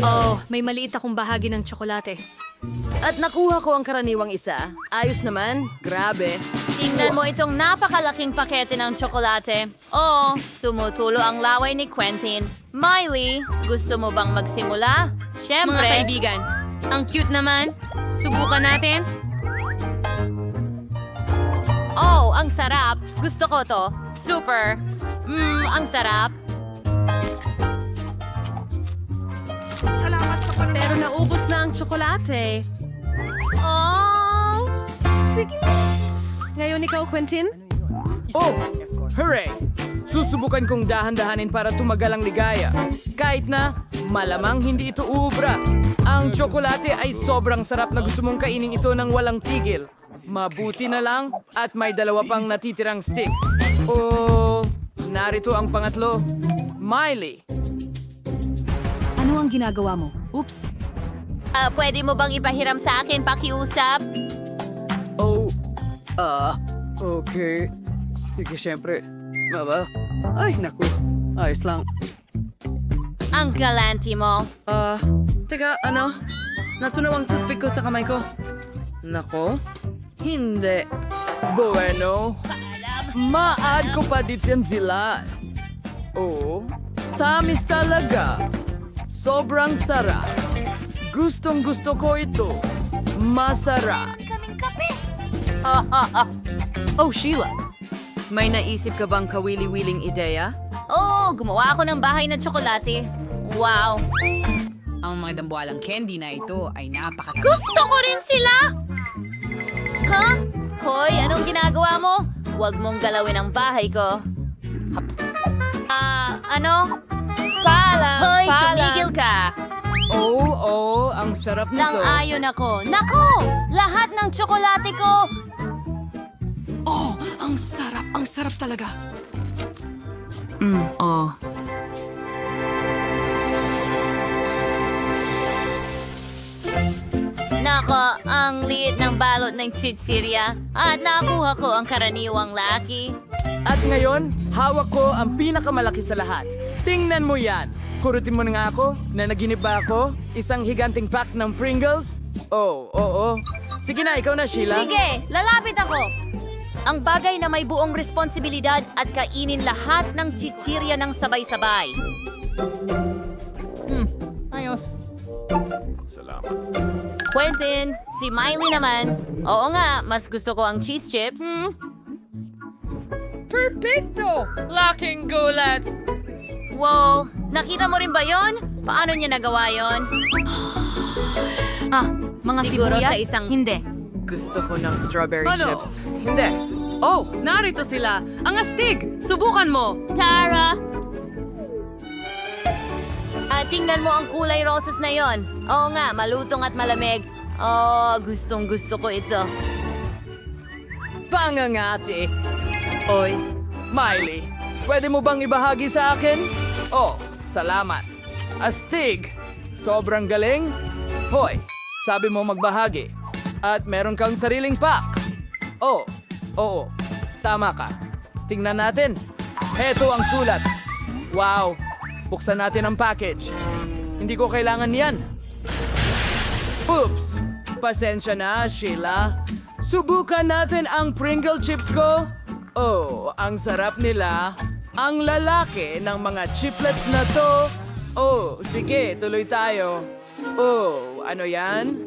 Oh, may maliit akong bahagi ng tsokolate. At nakuha ko ang karaniwang isa. Ayos naman. Grabe. Tingnan mo itong napakalaking pakete ng tsokolate. Oo, tumutulo ang laway ni Quentin. Miley, gusto mo bang magsimula? Mga Siyempre. kaibigan, ang cute naman. Subukan natin. Oh, ang sarap. Gusto ko to. Super. Ang sarap. Pero naubos na ang tsokolate. Oh! Sige. Ngayon ikaw, Quentin? Oh! Hooray! Susubukan kong dahan-dahanin para tumagal ang ligaya. Kahit na malamang hindi ito uubra. Ang tsokolate ay sobrang sarap na gusto mong kainin ito ng walang tigil. Mabuti na lang at may dalawa pang natitirang stick. Oh, narito ang pangatlo. Miley. Ano ang ginagawa mo? Oops! Pwede mo bang ipahiram sa akin pakiusap? Oh, okay. Sige, syempre. Maba? Ay, naku. Ayos lang. Ang galanti mo. Teka, ano? Natunaw ang toothpick ko sa kamay ko. Nako? Hindi. Bueno. Maad ko pa din yan sila. Oh, tamis talaga. Sobrang sarap. Gustong gusto ko ito. Masarap. Oh, Sheila. May naisip ka bang kawili-wiling ideya? Oo, gumawa ako ng bahay na tsokolate. Wow. Ang mga dambuhalang candy na ito ay napakatamis. Gusto ko rin sila! Ha? Hoy, anong ginagawa mo? Huwag mong galawin ang bahay ko. Ano? Hoy, tumigil ka! Oh, ang sarap nito. Lang-ayon ako. Nako! Lahat ng tsokolate ko! Oh, ang sarap! Ang sarap talaga! Nako, ang liit ng balot ng chichirya. At nakuha ko ang karaniwang laki. At ngayon, hawak ko ang pinakamalaki sa lahat. Tingnan mo yan. Kurutin mo na nga ako na naginip ba ako? Isang higanting pack ng Pringles? Oh, oo. Sige na, ikaw na, Sheila. Sige, lalapit ako. Ang bagay na may buong responsibilidad at kainin lahat ng chichirya ng sabay-sabay. Ayos. Quentin, si Miley naman. Oo nga, mas gusto ko ang cheese chips. Laking gulat. Wow, nakita mo rin ba yon? Paano niya nagawa yon? Mga Siguro sibuyas? sa isang... Hindi. Gusto ko ng strawberry Ano? chips. Hindi. Oh, narito sila. Ang astig! Subukan mo. Tara! Tingnan mo ang kulay roses na yon. Oo nga, malutong at malamig. Oh, gustong gusto ko ito. Pangangati. Oy, Miley, pwede mo bang ibahagi sa akin? Oh, salamat. Astig. Sobrang galing. Hoy, sabi mo magbahagi. At meron kang sariling pack. Oh, oo. Tama ka. Tingnan natin. Heto ang sulat. Wow. Buksan natin ang package. Hindi ko kailangan yan. Oops. Pasensya na, Sheila. Subukan natin ang Pringle chips ko. Oh, ang sarap nila. Ang lalaki ng mga chiplets na to. Oh, sige, tuloy tayo. Oh, ano yan?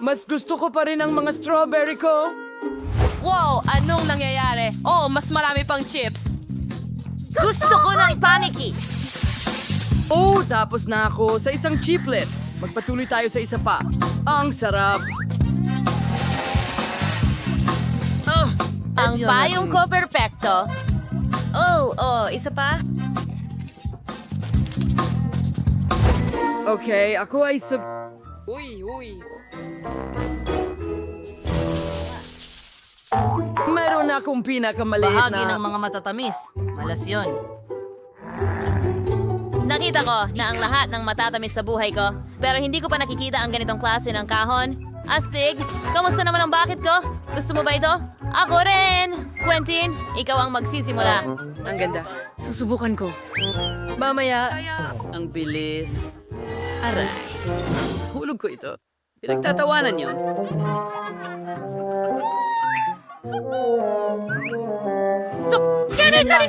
Mas gusto ko pa rin ang mga strawberry ko. Wow, anong nangyayari? Oh, mas marami pang chips. Gusto ko ng panicky! Oh, tapos na ako sa isang chiplet. Magpatuloy tayo sa isa pa. Ang sarap. Oh, Ang payong ko perpekto. Isa pa? okay, ako ay Meron akong pinakamaliit Bahagi na... ng mga matatamis. Malas yun. Nakita ko na ang lahat ng matatamis sa buhay ko, pero hindi ko pa nakikita ang ganitong klase ng kahon. Astig, kamusta naman ang bucket ko? Gusto mo ba ito? Ako rin! Quentin, ikaw ang magsisimula. Ang ganda. Susubukan ko. Mamaya. Ang bilis. Aray. Hulog ko ito. Pinagtatawanan yon. Ganun lang!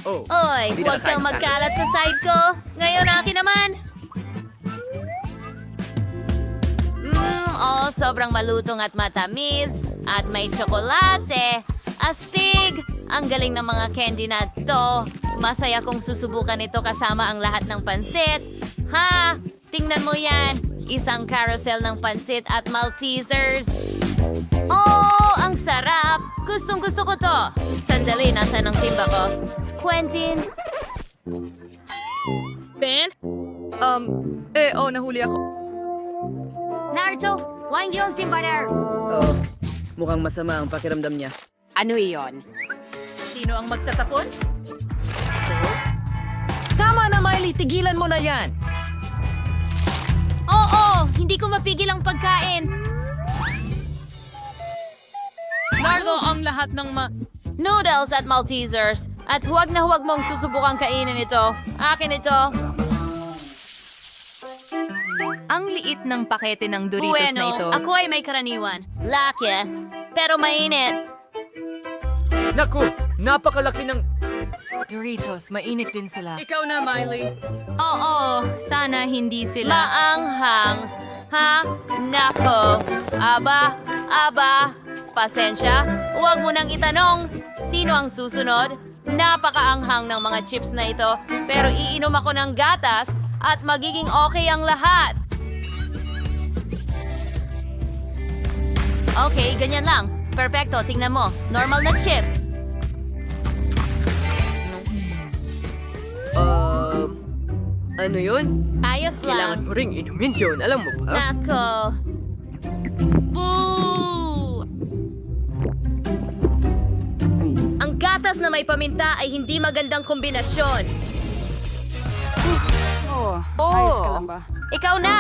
Oh. Oy, Di na huwag kang kakain. magkalat sa side ko. Ngayon akin naman. Sobrang malutong at matamis. At may tsokolate. Astig! Ang galing ng mga candy na to. Masaya kong susubukan ito kasama ang lahat ng pansit. Ha! Tingnan mo yan. Isang carousel ng pansit at Maltesers. Oh, ang sarap! Gustong gusto ko to. Sandali, nasa ng timba ko? Quentin? Ben? Nahuli ako. Naruto, wang yung timba there. Oh, mukhang masama ang pakiramdam niya. Ano iyon? Sino ang magtatapon? Tama na, Miley! Tigilan mo na yan! Oo, hindi ko mapigil ang pagkain. Nardo ang lahat ng Noodles at Maltesers. At huwag na huwag mong susubukang kainin ito. Akin ito. Ang liit ng pakete ng Doritos na ito. Ako ay may karaniwan. Laki, pero mainit. Naku, napakalaki ng... Doritos, mainit din sila. Ikaw na, Miley. Oo, sana hindi sila. Maanghang. Ha? Nako. Aba. Pasensya. Huwag mo nang itanong. Sino ang susunod? Napakaanghang ng mga chips na ito. Pero iinom ako ng gatas at magiging okay ang lahat. Okay, ganyan lang. Perfecto, tingnan mo. Normal na chips. Ano yun? Ayos lang. mo ring inumin yun, alam mo ba? Nako. Boo! Ang gatas na may paminta ay hindi magandang kombinasyon. Ayos ka lang ba? Ikaw na!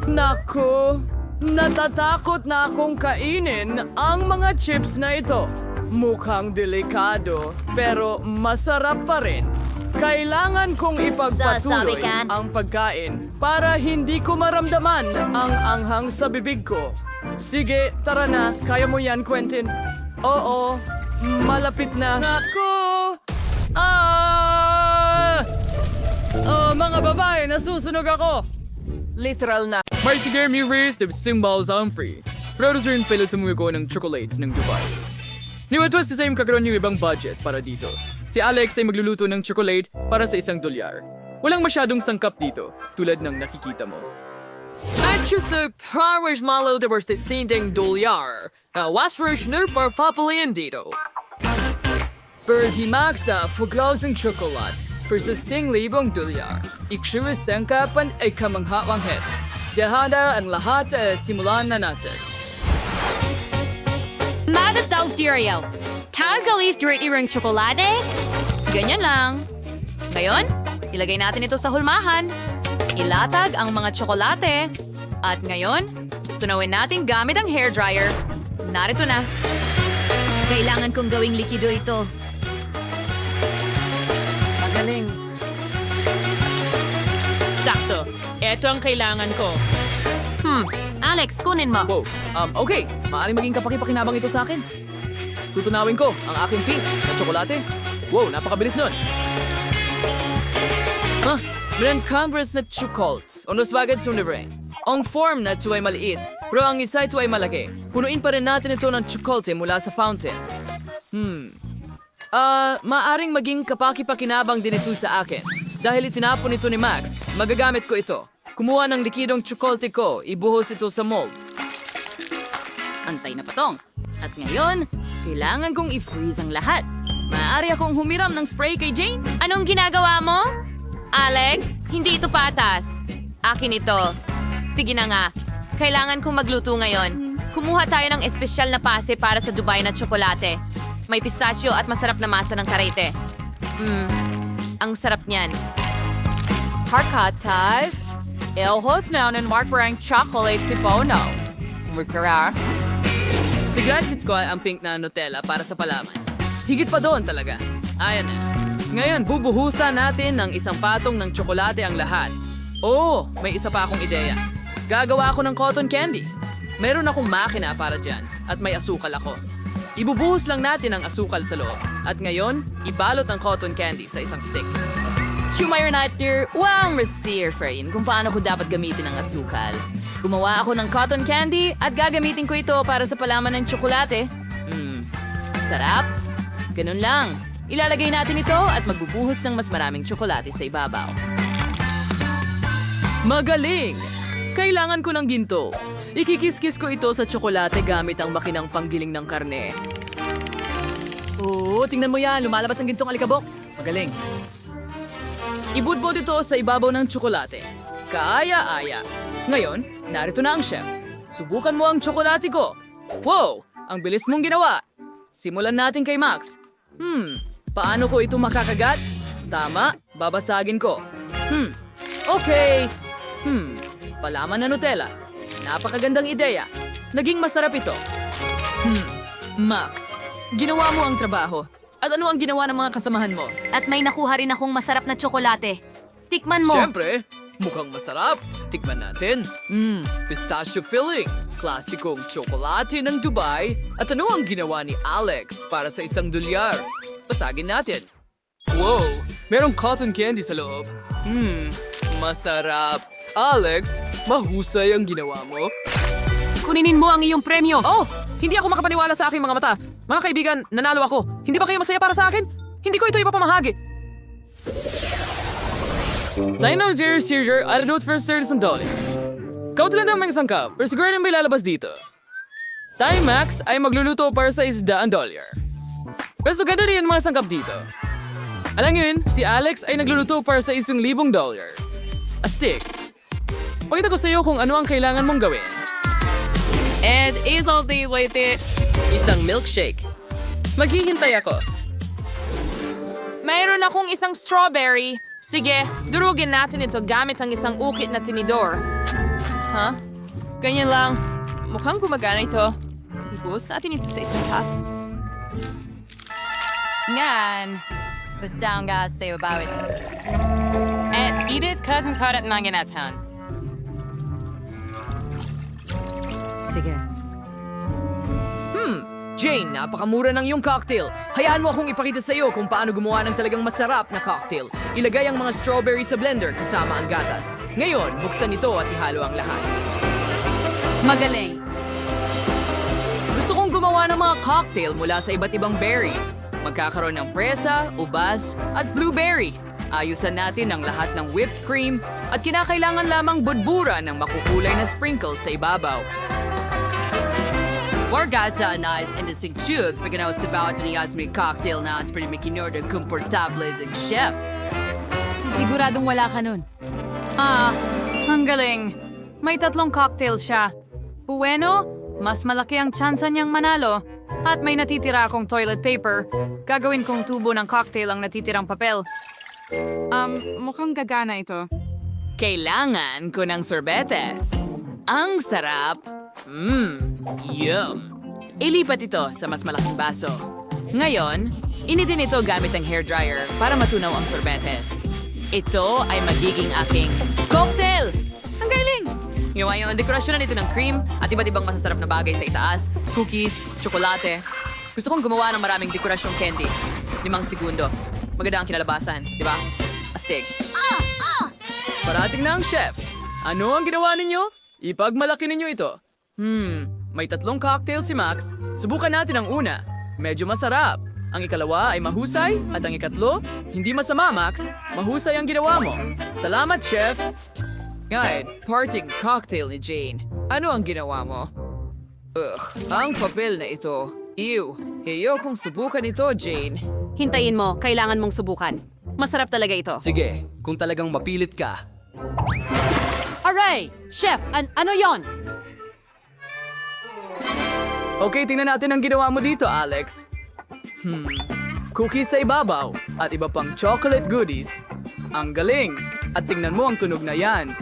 Naku, natatakot na akong kainin ang mga chips na ito. Mukhang delikado, pero masarap pa rin. Kailangan kong ipagpatuloy Sasabi ka? ang pagkain para hindi ko maramdaman ang anghang sa bibig ko. Sige, tara na. Kaya mo yan, Quentin. Oo, malapit na. Naku! Mga babae, nasusunog ako! Literal na. May sige mi race the symbols ang free. Producer yung pilit sumuko ng chocolates ng Dubai. Niwatwas sa same kakaroon yung ibang budget para dito. Si Alex ay magluluto ng chocolate para sa $1. Walang masyadong sangkap dito, tulad ng nakikita mo. At sa Paris Malo de Verste Sinding Dolyar. Wasfresh no par papalian dito. Birdie Maxa, fuglaw ng chocolate. Versus $1,000. Ikshuwa sangkapan ay kamanghawanghet. Dahada ang lahat simulan na natin. Magataw Tiryo. Kagalis direct irang tsokolate? Ganyan lang. Ngayon, ilagay natin ito sa hulmahan. Ilatag ang mga tsokolate. At ngayon, tunawin natin gamit ang hairdryer. Narito na. Kailangan kong gawing likido ito. Magaling. Sakto. Ito ang kailangan ko. Alex, kunin mo. Wow, okay. Maaaring maging kapaki-pakinabang ito sa akin. Tutunawin ko ang aking pink na tsokolate. Wow, napakabilis nun. Meron Congress na chocolates. Unos bagay sa libre. Ang form na ito ay maliit, pero ang isa ito ay malaki. Punuin pa rin natin ito ng chocolate mula sa fountain. Maaring maging kapaki-pakinabang din ito sa akin. Dahil itinapon ito ni Max, magagamit ko ito. Kumuha ng likidong chocolate ko, ibuhos ito sa mold. Antay na patong. At ngayon, kailangan kong i-freeze ang lahat. Maaari akong humiram ng spray kay Jane? Anong ginagawa mo? Alex, hindi ito patas. Akin ito. Sige na nga. Kailangan kong magluto ngayon. Kumuha tayo ng espesyal na pase para sa Dubai na tsokolate. May pistachio at masarap na masa ng karete. Ang sarap niyan. Harkatas. Ilhos na ng mark-parang chocolate si Bono. Mukara. Siguraduhin ko ang pink na Nutella para sa palaman. Higit pa doon talaga. Ayan na. Ngayon, bubuhusan natin ng isang patong ng tsokolate ang lahat. Oh, may isa pa akong ideya. Gagawa ako ng cotton candy. Meron akong makina para dyan at may asukal ako. Ibubuhos lang natin ang asukal sa loob. At ngayon, ibalot ang cotton candy sa isang stick. Shumayor Nighter, wow, Monsieur Frame, kung paano ko dapat gamitin ang asukal. Gumawa ako ng cotton candy at gagamitin ko ito para sa palaman ng tsokolate. Sarap. Ganun lang. Ilalagay natin ito at magbubuhos ng mas maraming tsokolate sa ibabaw. Magaling! Kailangan ko ng ginto. Ikikis-kis ko ito sa tsokolate gamit ang makinang panggiling ng karne. Oo, tingnan mo yan. Lumalabas ang gintong alikabok. Magaling. Ibudbod ito sa ibabaw ng tsokolate. Kaaya-aya. Ngayon, narito na ang chef. Subukan mo ang tsokolate ko. Wow! Ang bilis mong ginawa. Simulan natin kay Max. Paano ko ito makakagat? Tama, babasagin ko. Okay. Palaman na Nutella. Napakagandang ideya. Naging masarap ito. Max, ginawa mo ang trabaho. At ano ang ginawa ng mga kasamahan mo? At may nakuha rin akong masarap na tsokolate. Tikman mo. Siyempre, mukhang masarap. Tikman natin. Pistachio filling. Klasikong tsokolate ng Dubai. At ano ang ginawa ni Alex para sa isang dolyar? Basagin natin. Wow, merong cotton candy sa loob. Masarap. Alex, mahusay ang ginawa mo. Kuninin mo ang iyong premyo. Oh, hindi ako makapaniwala sa aking mga mata. Mga kaibigan, nanalo ako. Hindi ba kayo masaya para sa akin? Hindi ko ito ipapamahagi. Tayo dear Sir, I don't first $30. Kaunti lang ng mga sangkap, pero siguro na may lalabas dito. Tayo Max ay magluluto para sa $100. Pero ganda rin ang mga sangkap dito. Alam yun, si Alex ay nagluluto para sa $1,000. Astig. Pakita ko sa iyo kung ano ang kailangan mong gawin. And isang isang milkshake. Maghihintay ako. Mayroon akong isang strawberry. Sige, durugin natin ito gamit ang isang ukit na tinidor. Ganyan lang. Mukhang gumagana ito. Ibuhos natin ito sa isang taas. Ngan. Basta ang gas sa'yo bawit. And Edith's cousin's hot at nanginashan. Sige. Jane, napakamura ng iyong cocktail. Hayaan mo akong ipakita sa iyo kung paano gumawa ng talagang masarap na cocktail. Ilagay ang mga strawberry sa blender kasama ang gatas. Ngayon, buksan ito at ihalo ang lahat. Magaling. Gusto kong gumawa ng mga cocktail mula sa iba't ibang berries. Magkakaroon ng presa, ubas, at blueberry. Ayusan natin ang lahat ng whipped cream at kinakailangan lamang budbura ng makukulay na sprinkles sa ibabaw. Wargasa na is in the sing tube pag ganawas na bawat niyas may cocktail na at pwede may kinorde komportable as chef. Sisiguradong wala ka nun. Ang galing. May 3 cocktail siya. Bueno, mas malaki ang tsansa niyang manalo. At may natitira akong toilet paper. Gagawin kong tubo ng cocktail ang natitirang papel. Mukhang gagana ito. Kailangan ko ng sorbetes. Ang sarap! Yum! Ilipat ito sa mas malaking baso. Ngayon, initin ito gamit ang hairdryer para matunaw ang sorbetes. Ito ay magiging aking cocktail! Ang galing! Ngayon, ang dekorasyon na nito ng cream at iba't ibang masasarap na bagay sa itaas, cookies, tsokolate. Gusto kong gumawa ng maraming dekorasyong candy. 5 segundo. Maganda ang kinalabasan, di ba? Astig. Parating na ang chef. Ano ang ginawa ninyo? Ipagmalaki ninyo ito. May 3 cocktail si Max. Subukan natin ang una. Medyo masarap. Ang ikalawa ay mahusay. At ang ikatlo, hindi masama, Max. Mahusay ang ginawa mo. Salamat, chef. Ngayon, parting cocktail ni Jane. Ano ang ginawa mo? Ang papel na ito. Ew, ayokong subukan ito, Jane. Hintayin mo, kailangan mong subukan. Masarap talaga ito. Sige, kung talagang mapilit ka. Aray! Chef, ano yon? Okay, tingnan natin ang ginawa mo dito, Alex. Cookies sa ibabaw at iba pang chocolate goodies. Ang galing! At tingnan mo ang tunog na yan.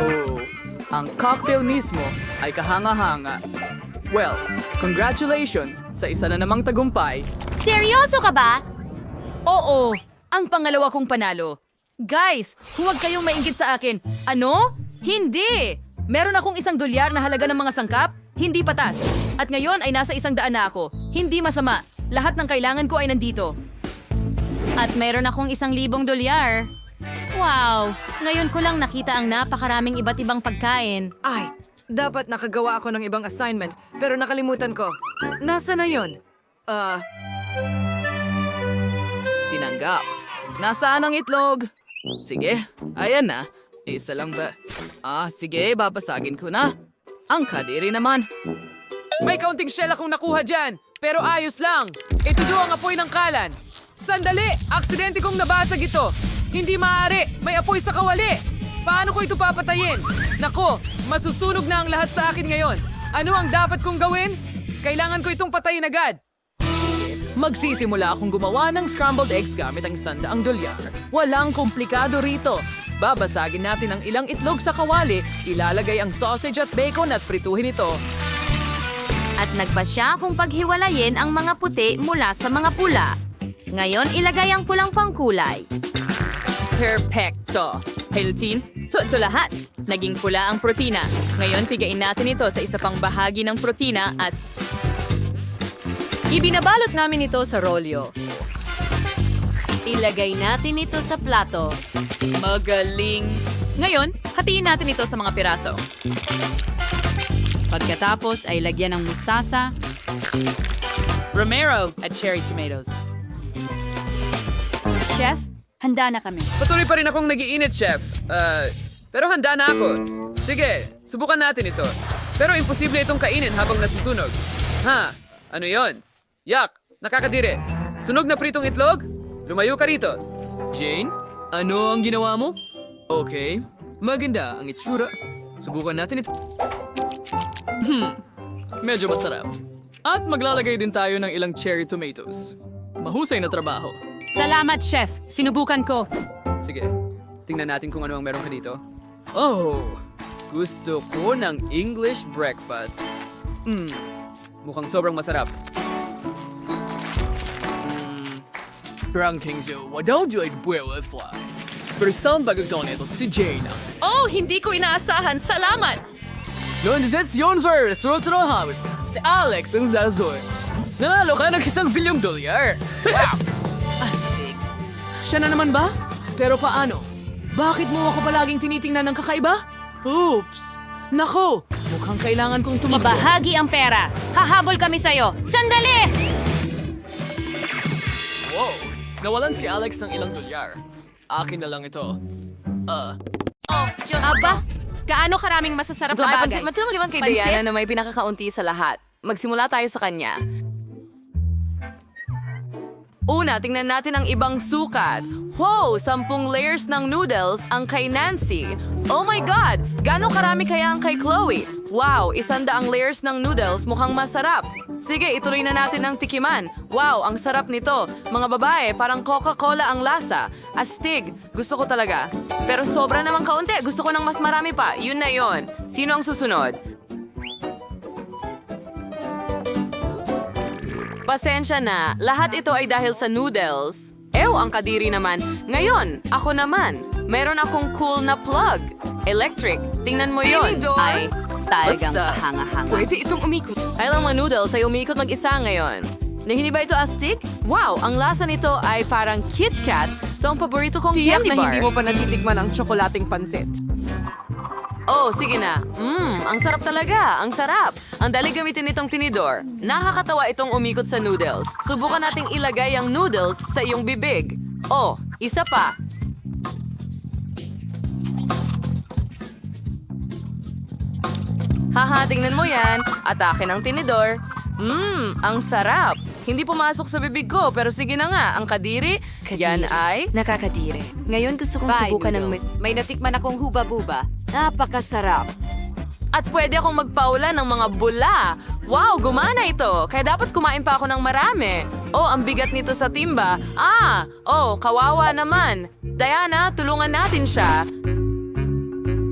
Oh, ang cocktail mismo ay kahanga-hanga. Well, congratulations sa isa na namang tagumpay. Seryoso ka ba? Oo, Ang pangalawa kong panalo. Guys, huwag kayong mainggit sa akin. Ano? Hindi! Meron akong $1 na halaga ng mga sangkap, hindi patas. At ngayon ay nasa $100 na ako. Hindi masama. Lahat ng kailangan ko ay nandito. At meron akong $1,000. Wow! Ngayon ko lang nakita ang napakaraming iba't ibang pagkain. Ay, dapat nakagawa ako ng ibang assignment, pero nakalimutan ko. Nasa na yon? Tinanggap. Nasaan ang itlog? Sige, ayan na. Isa lang ba? Sige, babasagin ko na. Ang kadiri naman. May kaunting shell akong nakuha dyan, pero ayos lang. Itudo ang apoy ng kalan. Sandali! Aksidente kong nabasag ito. Hindi maaari. May apoy sa kawali. Paano ko ito papatayin? Nako, masusunog na ang lahat sa akin ngayon. Ano ang dapat kong gawin? Kailangan ko itong patayin agad. Magsisimula akong gumawa ng scrambled eggs gamit ang $100. Walang komplikado rito. Babasagin natin ang ilang itlog sa kawali, ilalagay ang sausage at bacon at prituhin ito. At nagpasya kung paghiwalayin ang mga puti mula sa mga pula. Ngayon, ilagay ang pulang pangkulay. Perfecto. Healthy? Ito lahat. Naging pula ang protina. Ngayon, pigain natin ito sa isa pang bahagi ng protina at ibinabalot namin ito sa rolyo. Ilagay natin ito sa plato. Magaling. Ngayon, hatiin natin ito sa mga piraso. Pagkatapos ay lagyan ng mustasa, Romero at cherry tomatoes. Chef, handa na kami. Patuloy pa rin akong nag-iinit, chef. Pero handa na ako. Sige, subukan natin ito. Pero imposible itong kainin habang nasusunog. Ano yon? Yak! Nakakadiri. Sunog na pritong itlog? Lumayo ka rito. Jane, ano ang ginawa mo? Okay, maganda ang itsura. Subukan natin ito. Medyo masarap. At maglalagay din tayo ng ilang cherry tomatoes. Mahusay na trabaho. Salamat, Chef. Sinubukan ko. Sige, tingnan natin kung ano ang meron ka dito. Oh, gusto ko ng English breakfast. Mukhang sobrang masarap. Ranking Zoo, wadaw joy buwelo fly. Pero saan bagagdaw nito si Jane? Oh, hindi ko inaasahan. Salamat! Yun, sir. Resulta ng hawis. Si Alex ang zazoy. Nanalo ka ng $1 bilyong. Wow! Astig. Siya na naman ba? Pero paano? Bakit mo ako palaging tinitingnan ng kakaiba? Oops! Nako! Mukhang kailangan kong tumakbo. Ibahagi ang pera. Hahabol kami sa'yo. Sandali! Wow! Nawalan si Alex ng $1. Akin na lang ito. Aba, gaano karaming masasarap na bagay? Matulungan kay Diana na may pinakakaunti sa lahat. Magsimula tayo sa kanya. Una, tingnan natin ang ibang sukat. Wow! 10 layers ng noodles ang kay Nancy. Oh my God! Gano'ng karami kaya ang kay Chloe? Wow! 100 layers ng noodles, mukhang masarap. Sige, ituloy na natin ang tikiman. Wow! Ang sarap nito. Mga babae, parang Coca-Cola ang lasa. Astig. Gusto ko talaga. Pero sobra naman kaunti. Gusto ko ng mas marami pa. Yun na yun. Sino ang susunod? Pasensya na, lahat ito ay dahil sa noodles. Ang kadiri naman. Ngayon, ako naman. Meron akong cool na plug. Electric. Tingnan mo yon. Ay, talagang kahanga-hanga. Pwede itong umikot. Ay lang mga noodles ay umiikot mag-isa ngayon. Hindi ba ito astig? Wow, ang lasa nito ay parang Kit Kat. Ito ang paborito kong Tiyak candy na bar. hindi mo pa natitikman ang tsokolating pansit. Oh, sige na. Ang sarap talaga. Ang sarap. Ang dali gamitin itong tinidor. Nakakatawa itong umikot sa noodles. Subukan nating ilagay ang noodles sa iyong bibig. Oh, isa pa. Haha, tingnan mo yan. Atake ng tinidor. Ang sarap. Hindi pumasok sa bibig ko, pero sige na nga. Ang kadiri, yan ay... Nakakadire. Ngayon gusto kong subukan ng may natikman akong huba-buba. Napakasarap. At pwede akong magpaula ng mga bula. Wow, gumana ito. Kaya dapat kumain pa ako ng marami. Oh, ang bigat nito sa timba. Kawawa naman. Diana, tulungan natin siya.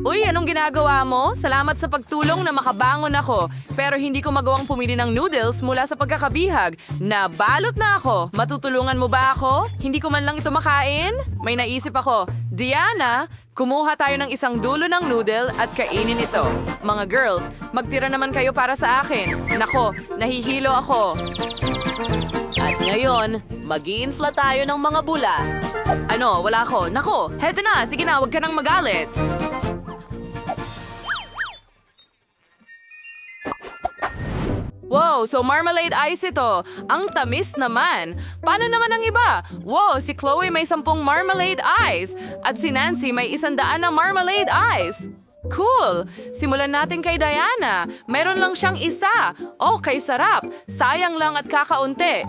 Uy, anong ginagawa mo? Salamat sa pagtulong na makabangon ako. Pero hindi ko magawang pumili ng noodles mula sa pagkakabihag. Nabalot na ako. Matutulungan mo ba ako? Hindi ko man lang ito makain? May naisip ako. Diana, kumuha tayo ng isang dulo ng noodle at kainin ito. Mga girls, magtira naman kayo para sa akin. Nako, nahihilo ako. At ngayon, mag-i-infla tayo ng mga bula. Ano, wala ako. Nako, heto na. Sige na, huwag ka nang magalit. Wow, so marmalade ice ito. Ang tamis naman. Paano naman ang iba? Wow, si Chloe may 10 marmalade ice. At si Nancy may 100 na marmalade ice. Cool! Simulan natin kay Diana. Meron lang siyang isa. Okay, sarap. Sayang lang at kakaunti.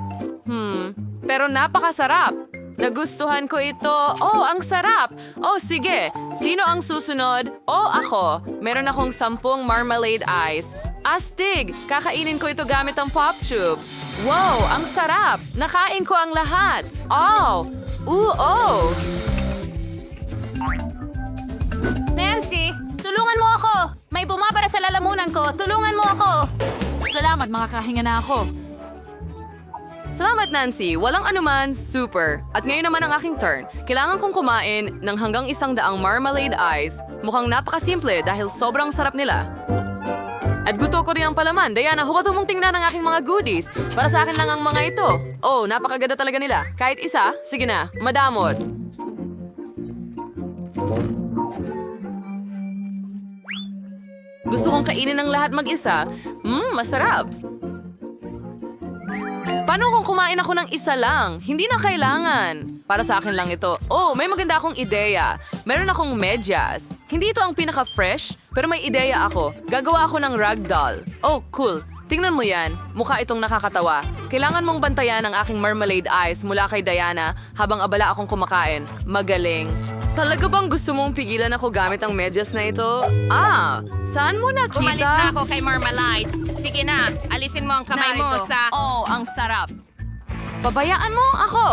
Pero napakasarap. Nagustuhan ko ito. Oh, ang sarap. Oh, sige. Sino ang susunod? Oh, ako. Meron akong 10 marmalade ice. Astig! Kakainin ko ito gamit ang pop tube. Wow, ang sarap! Nakain ko ang lahat. Oh! Oh! Nancy, tulungan mo ako! May bumabara sa lalamunan ko. Tulungan mo ako! Salamat, makakahinga na ako. Salamat, Nancy. Walang anuman, super. At ngayon naman ang aking turn. Kailangan kong kumain ng hanggang 100 marmalade ice. Mukhang napakasimple dahil sobrang sarap nila. At gusto ko rin ang palaman. Diana, huwag mong tingnan ang aking mga goodies. Para sa akin lang ang mga ito. Oh, napakaganda talaga nila. Kahit isa, sige na, madamot. Gusto kong kainin ng lahat mag-isa. Masarap. Paano kung kumain ako ng isa lang? Hindi na kailangan. Para sa akin lang ito. Oh, may maganda akong ideya. Meron akong medyas. Hindi ito ang pinaka-fresh, pero may ideya ako. Gagawa ako ng ragdoll. Oh, cool. Tingnan mo yan. Mukha itong nakakatawa. Kailangan mong bantayan ang aking marmalade ice mula kay Diana habang abala akong kumakain. Magaling. Talaga bang gusto mong pigilan ako gamit ang medyas na ito? Saan mo nakita? Umalis na ako kay Marmalade. Sige na, alisin mo ang kamay mo sa... Oh, ang sarap. Pabayaan mo ako.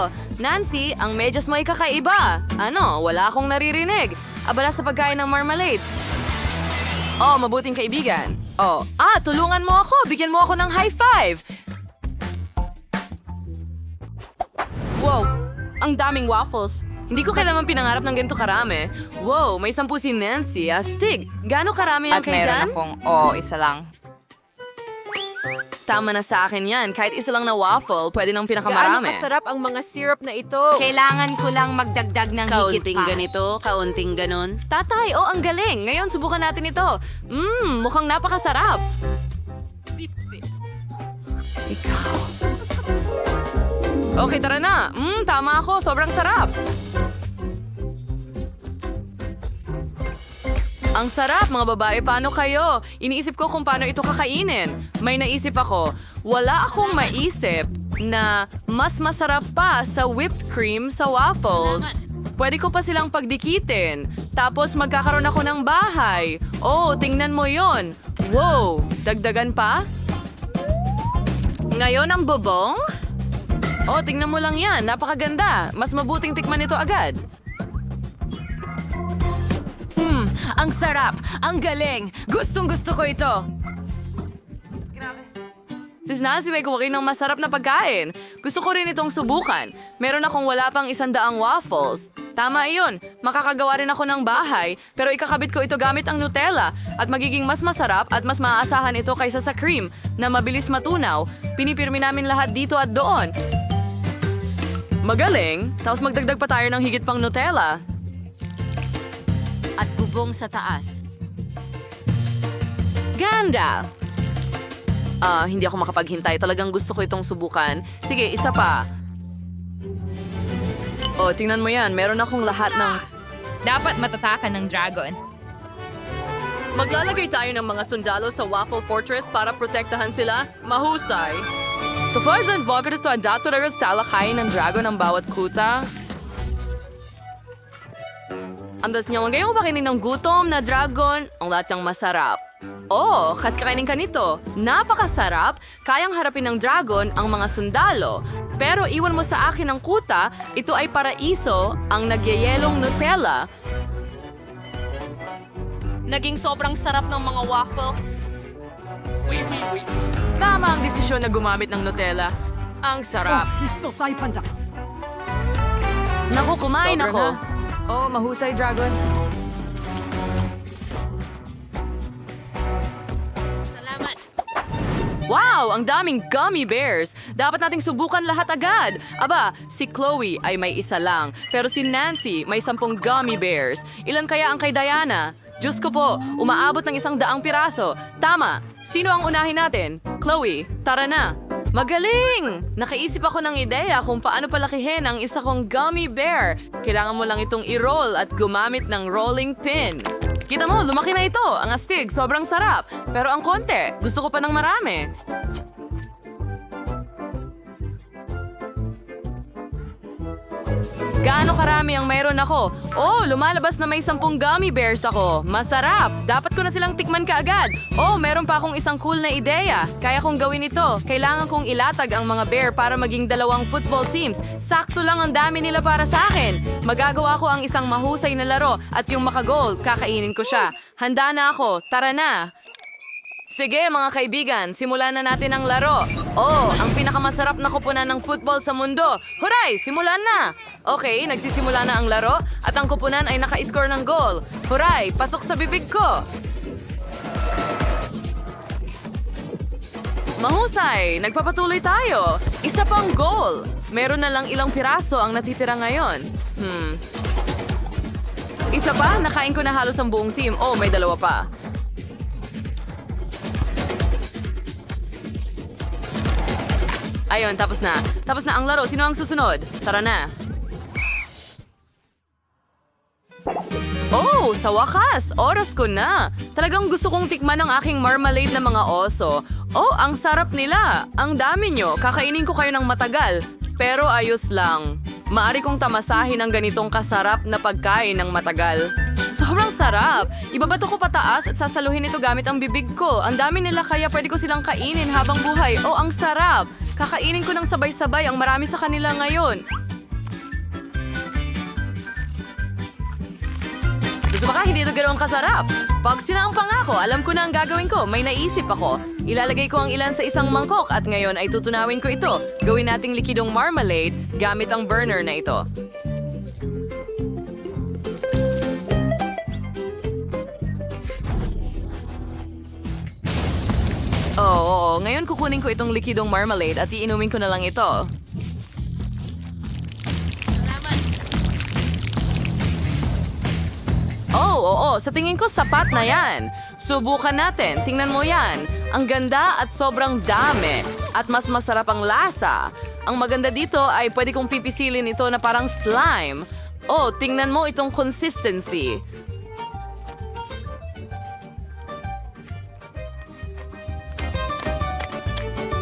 Nancy, ang medyas mo ay kakaiba. Ano, wala akong naririnig. Abala sa pagkain ng marmalade. Oh, mabuting kaibigan. Oh, tulungan mo ako. Bigyan mo ako ng high five. Wow, ang daming waffles. Hindi ko kailanman pinangarap ng ganito karami. Wow, may 10 si Nancy. Astig. Gaano karami ang kay Jan? isa lang. Tama na sa akin yan. Kahit isa lang na waffle, pwede ng pinakamarami. kasarap ang mga syrup na ito. Kailangan ko lang magdagdag ng higit pa. ganito, kaunting ganon. Tatay, ang galing. Ngayon, subukan natin ito. Mukhang napakasarap. Ikaw. Okay, tara na. Tama ako. Sobrang sarap. Ang sarap, mga babae. Paano kayo? Iniisip ko kung paano ito kakainin. May naisip ako. Wala akong maisip na mas masarap pa sa whipped cream sa waffles. Pwede ko pa silang pagdikitin. Tapos magkakaroon ako ng bahay. Oh, tingnan mo yon. Wow, dagdagan pa? Ngayon ang bubong? Oh, tingnan mo lang yan. Napakaganda. Mas mabuting tikman ito agad. Ang sarap! Ang galing! Gustong-gusto ko ito! Sis Nancy, may kumain ng masarap na pagkain. Gusto ko rin itong subukan. Meron akong wala pang 100 waffles. Tama iyon. Makakagawa rin ako ng bahay, pero ikakabit ko ito gamit ang Nutella at magiging mas masarap at mas maaasahan ito kaysa sa cream na mabilis matunaw. Pinipirmi namin lahat dito at doon. Magaling. Tapos magdagdag pa tayo ng higit pang Nutella. At bubong sa taas. Ganda! Hindi ako makapaghintay. Talagang gusto ko itong subukan. Sige, isa pa. Oh, tingnan mo yan. Meron akong lahat ng... Dapat matatakan ng dragon. Maglalagay tayo ng mga sundalo sa Waffle Fortress para protektahan sila. Mahusay. Tofajans bakit ito ang dato rin sa lakayin ng dragon ng bawat kuta? Andas niya, ngayon pa kinin ng gutom na dragon, ang lahat ng masarap. Oh, kas kakainin ka nito. Napakasarap, kayang harapin ng dragon ang mga sundalo. Pero iwan mo sa akin ang kuta, ito ay paraiso, ang nagyayelong Nutella. Naging sobrang sarap ng mga waffle. Tama ang desisyon na gumamit ng Nutella. Ang sarap. Naku, kumain Sobra ako. na. Oh, mahusay, Dragon. Salamat. Wow, ang daming gummy bears. Dapat nating subukan lahat agad. Aba, si Chloe ay may isa lang, pero si Nancy may 10 gummy bears. Ilan kaya ang kay Diana? Diyos ko po, umaabot ng 100 piraso. Tama, sino ang unahin natin? Chloe, tara na. Magaling! Nakaisip ako ng ideya kung paano palakihin ang isa kong gummy bear. Kailangan mo lang itong i-roll at gumamit ng rolling pin. Kita mo, lumaki na ito. Ang astig, sobrang sarap. Pero ang konti, gusto ko pa ng marami. Gaano karami ang mayroon ako? Oh, lumalabas na may 10 gummy bears ako. Masarap! Dapat ko na silang tikman kaagad. Oh, meron pa akong isang cool na ideya. Kaya kong gawin ito. Kailangan kong ilatag ang mga bear para maging 2 football teams. Sakto lang ang dami nila para sa akin. Magagawa ko ang isang mahusay na laro at yung makagol, kakainin ko siya. Handa na ako. Tara na! Sige mga kaibigan, simulan na natin ang laro. Oh, ang pinakamasarap na kupunan ng football sa mundo. Huray, simulan na! Okay, nagsisimula na ang laro at ang kupunan ay naka-score ng goal. Huray, pasok sa bibig ko! Mahusay, nagpapatuloy tayo. Isa pang goal. Meron na lang ilang piraso ang natitira ngayon. Isa pa, nakain ko na halos ang buong team. Oh, may 2 pa. Ayun, tapos na. Tapos na ang laro. Sino ang susunod? Tara na. Oh, sa wakas! Oras ko na! Talagang gusto kong tikman ang aking marmalade na mga oso. Oh, ang sarap nila! Ang dami nyo! Kakainin ko kayo ng matagal. Pero ayos lang. Maari kong tamasahin ang ganitong kasarap na pagkain ng matagal. Sobrang sarap! Ibabato ko pataas at sasaluhin ito gamit ang bibig ko. Ang dami nila kaya pwede ko silang kainin habang buhay. Oh, ang sarap! Kakainin ko ng sabay-sabay ang marami sa kanila ngayon. Gusto ba ka hindi ito ganoong kasarap? Pag sinampang ako, alam ko na ang gagawin ko. May naisip ako. Ilalagay ko ang ilan sa isang mangkok at ngayon ay tutunawin ko ito. Gawin nating likidong marmalade gamit ang burner na ito. Oo. Ngayon kukunin ko itong likidong marmalade at iinumin ko na lang ito. Oo. Sa tingin ko sapat na yan. Subukan natin. Tingnan mo yan. Ang ganda at sobrang dami. At mas masarap ang lasa. Ang maganda dito ay pwede kong pipisilin ito na parang slime. Oh, tingnan mo itong consistency.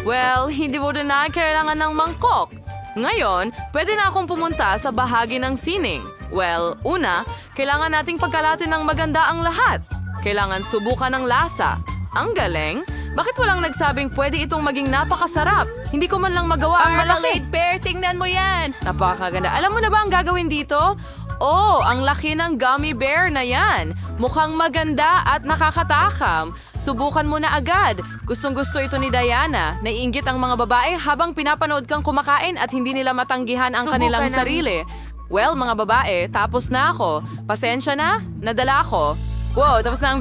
Well, hindi mo din na kailangan ng mangkok. Ngayon, pwede na akong pumunta sa bahagi ng sining. Well, una, kailangan nating pagkalatin ng maganda ang lahat. Kailangan subukan ng lasa. Ang galing! Bakit walang nagsabing pwede itong maging napakasarap? Hindi ko man lang magawa ang malaki. Marmalade bear, tingnan mo yan! Napakaganda. Alam mo na ba ang gagawin dito? Oh, ang laki ng gummy bear na yan. Mukhang maganda at nakakatakam. Subukan mo na agad. Gustong-gusto ito ni Diana. Naiinggit ang mga babae habang pinapanood kang kumakain at hindi nila matanggihan ang kanilang sarili. Well, mga babae, tapos na ako. Pasensya na, nadala ako. Wow, tapos na ang...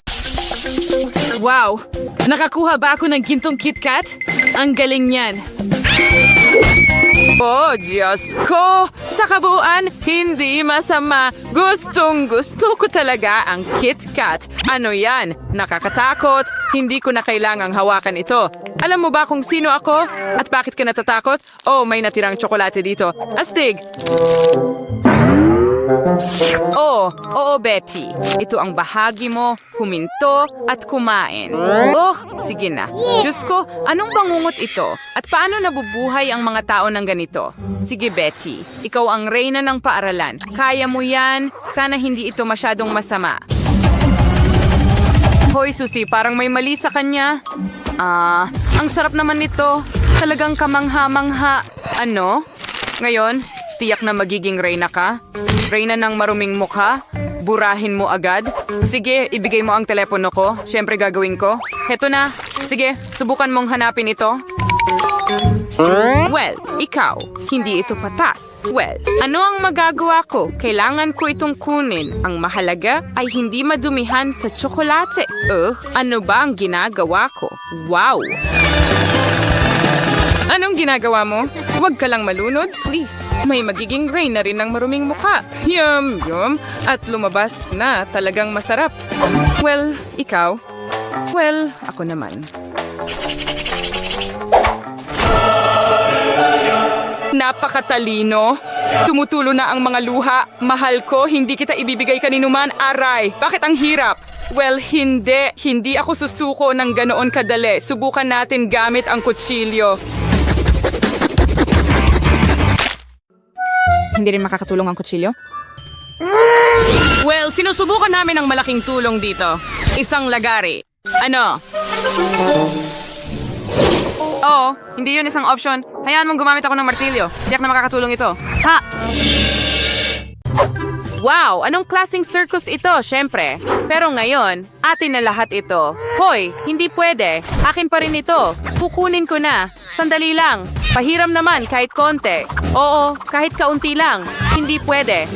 Wow! Nakakuha ba ako ng gintong KitKat? Ang galing niyan. Oh, Diyos ko! Sa kabuuan, hindi masama. Gustong-gusto ko talaga ang KitKat. Ano yan? Nakakatakot. Hindi ko na kailangang hawakan ito. Alam mo ba kung sino ako? At bakit ka natatakot? Oh, may natirang tsokolate dito. Astig! Oo, Betty. Ito ang bahagi mo, huminto at kumain. Oh, sige na. Diyos ko, anong bangungot ito? At paano nabubuhay ang mga tao ng ganito? Sige, Betty. Ikaw ang reyna ng paaralan. Kaya mo yan. Sana hindi ito masyadong masama. Hoy, Susie, parang may mali sa kanya. Ang sarap naman nito. Talagang kamangha-mangha. Ano? Ngayon, tiyak na magiging reyna ka? Reyna ng maruming mukha? Burahin mo agad? Sige, ibigay mo ang telepono ko. Siyempre gagawin ko. Heto na. Sige, subukan mong hanapin ito. Well, ikaw, hindi ito patas. Well, ano ang magagawa ko? Kailangan ko itong kunin. Ang mahalaga ay hindi madumihan sa tsokolate. Ano ba ang ginagawa ko? Wow! Anong ginagawa mo? Huwag ka lang malunod, please. May magiging rain na rin ng maruming mukha. Yum, yum. At lumabas na talagang masarap. Well, ikaw? Well, ako naman. Napakatalino. Tumutulo na ang mga luha. Mahal ko, hindi kita ibibigay kaninuman. Aray, bakit ang hirap? Well, hindi. Hindi ako susuko ng ganoon kadali. Subukan natin gamit ang kutsilyo. Hindi rin makakatulong ang kutsilyo? Well, sinusubukan namin ang malaking tulong dito. Isang lagari. Ano? Oo, hindi yun isang option. Hayaan mong gumamit ako ng martilyo. Tiyak na makakatulong ito. Ha! Wow! Anong klaseng circus ito, syempre. Pero ngayon, atin na lahat ito. Hoy, hindi pwede. Akin pa rin ito. Kukunin ko na. Sandali lang. Pahiram naman kahit konti. Oo, kahit kaunti lang. Hindi pwede.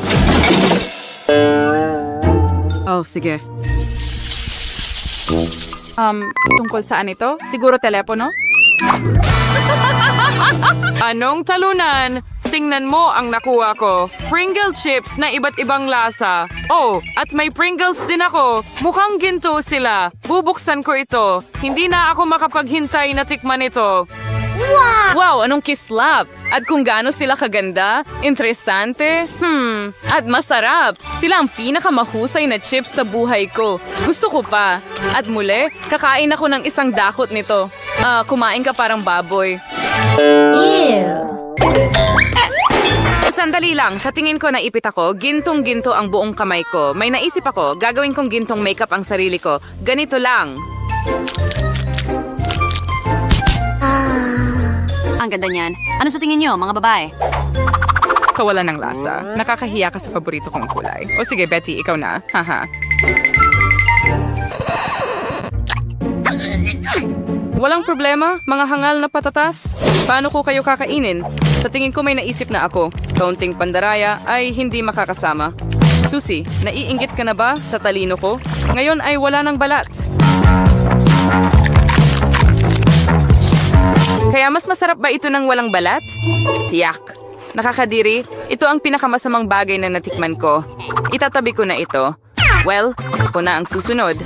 Oh, sige. Tungkol saan ito? Siguro telepono? Anong talunan? Tingnan mo ang nakuha ko. Pringle chips na iba't ibang lasa. Oh, at may Pringles din ako. Mukhang ginto sila. Bubuksan ko ito. Hindi na ako makapaghintay na tikman ito. Wow, anong kislap! At kung gaano sila kaganda, interesante, at masarap. Sila ang pinakamahusay na chips sa buhay ko. Gusto ko pa. At muli, kakain ako ng isang dakot nito. Kumain ka parang baboy. Sandali lang, sa tingin ko naipit ako, gintong-ginto ang buong kamay ko. May naisip ako, gagawin kong gintong makeup ang sarili ko. Ganito lang. Ang ganda niyan. Ano sa tingin niyo, mga babae? Kawalan ng lasa. Nakakahiya ka sa paborito kong kulay. O sige, Betty, ikaw na. Haha. Walang problema, mga hangal na patatas. Paano ko kayo kakainin? Sa tingin ko may naisip na ako. Kaunting pandaraya ay hindi makakasama. Susie, naiinggit ka na ba sa talino ko? Ngayon ay wala ng balat. Kaya mas masarap ba ito ng walang balat? Tiyak. Nakakadiri, ito ang pinakamasamang bagay na natikman ko. Itatabi ko na ito. Well, ako na ang susunod.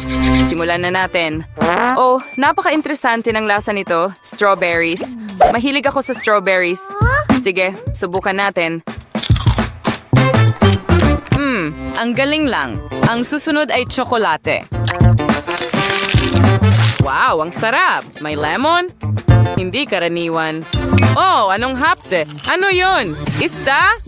Simulan na natin. Oh, napaka-interesante ng lasa nito. Strawberries. Mahilig ako sa strawberries. Sige, subukan natin. Ang galing lang. Ang susunod ay tsokolate. Wow, ang sarap. May lemon? Hindi karaniwan. Oh, anong hapde? Ano yon? Isda?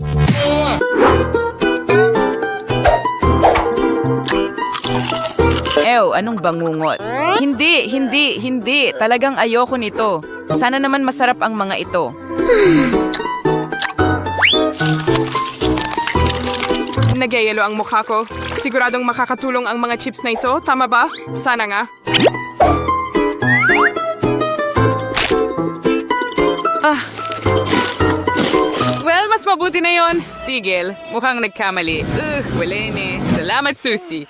Ew, anong bangungot? Hindi. Talagang ayoko nito. Sana naman masarap ang mga ito. Nagyayelo ang mukha ko. Siguradong makakatulong ang mga chips na ito. Tama ba? Sana nga. Well, mas mabuti na yon. Tigil, mukhang nagkamali. Wala ni. Salamat, Susie.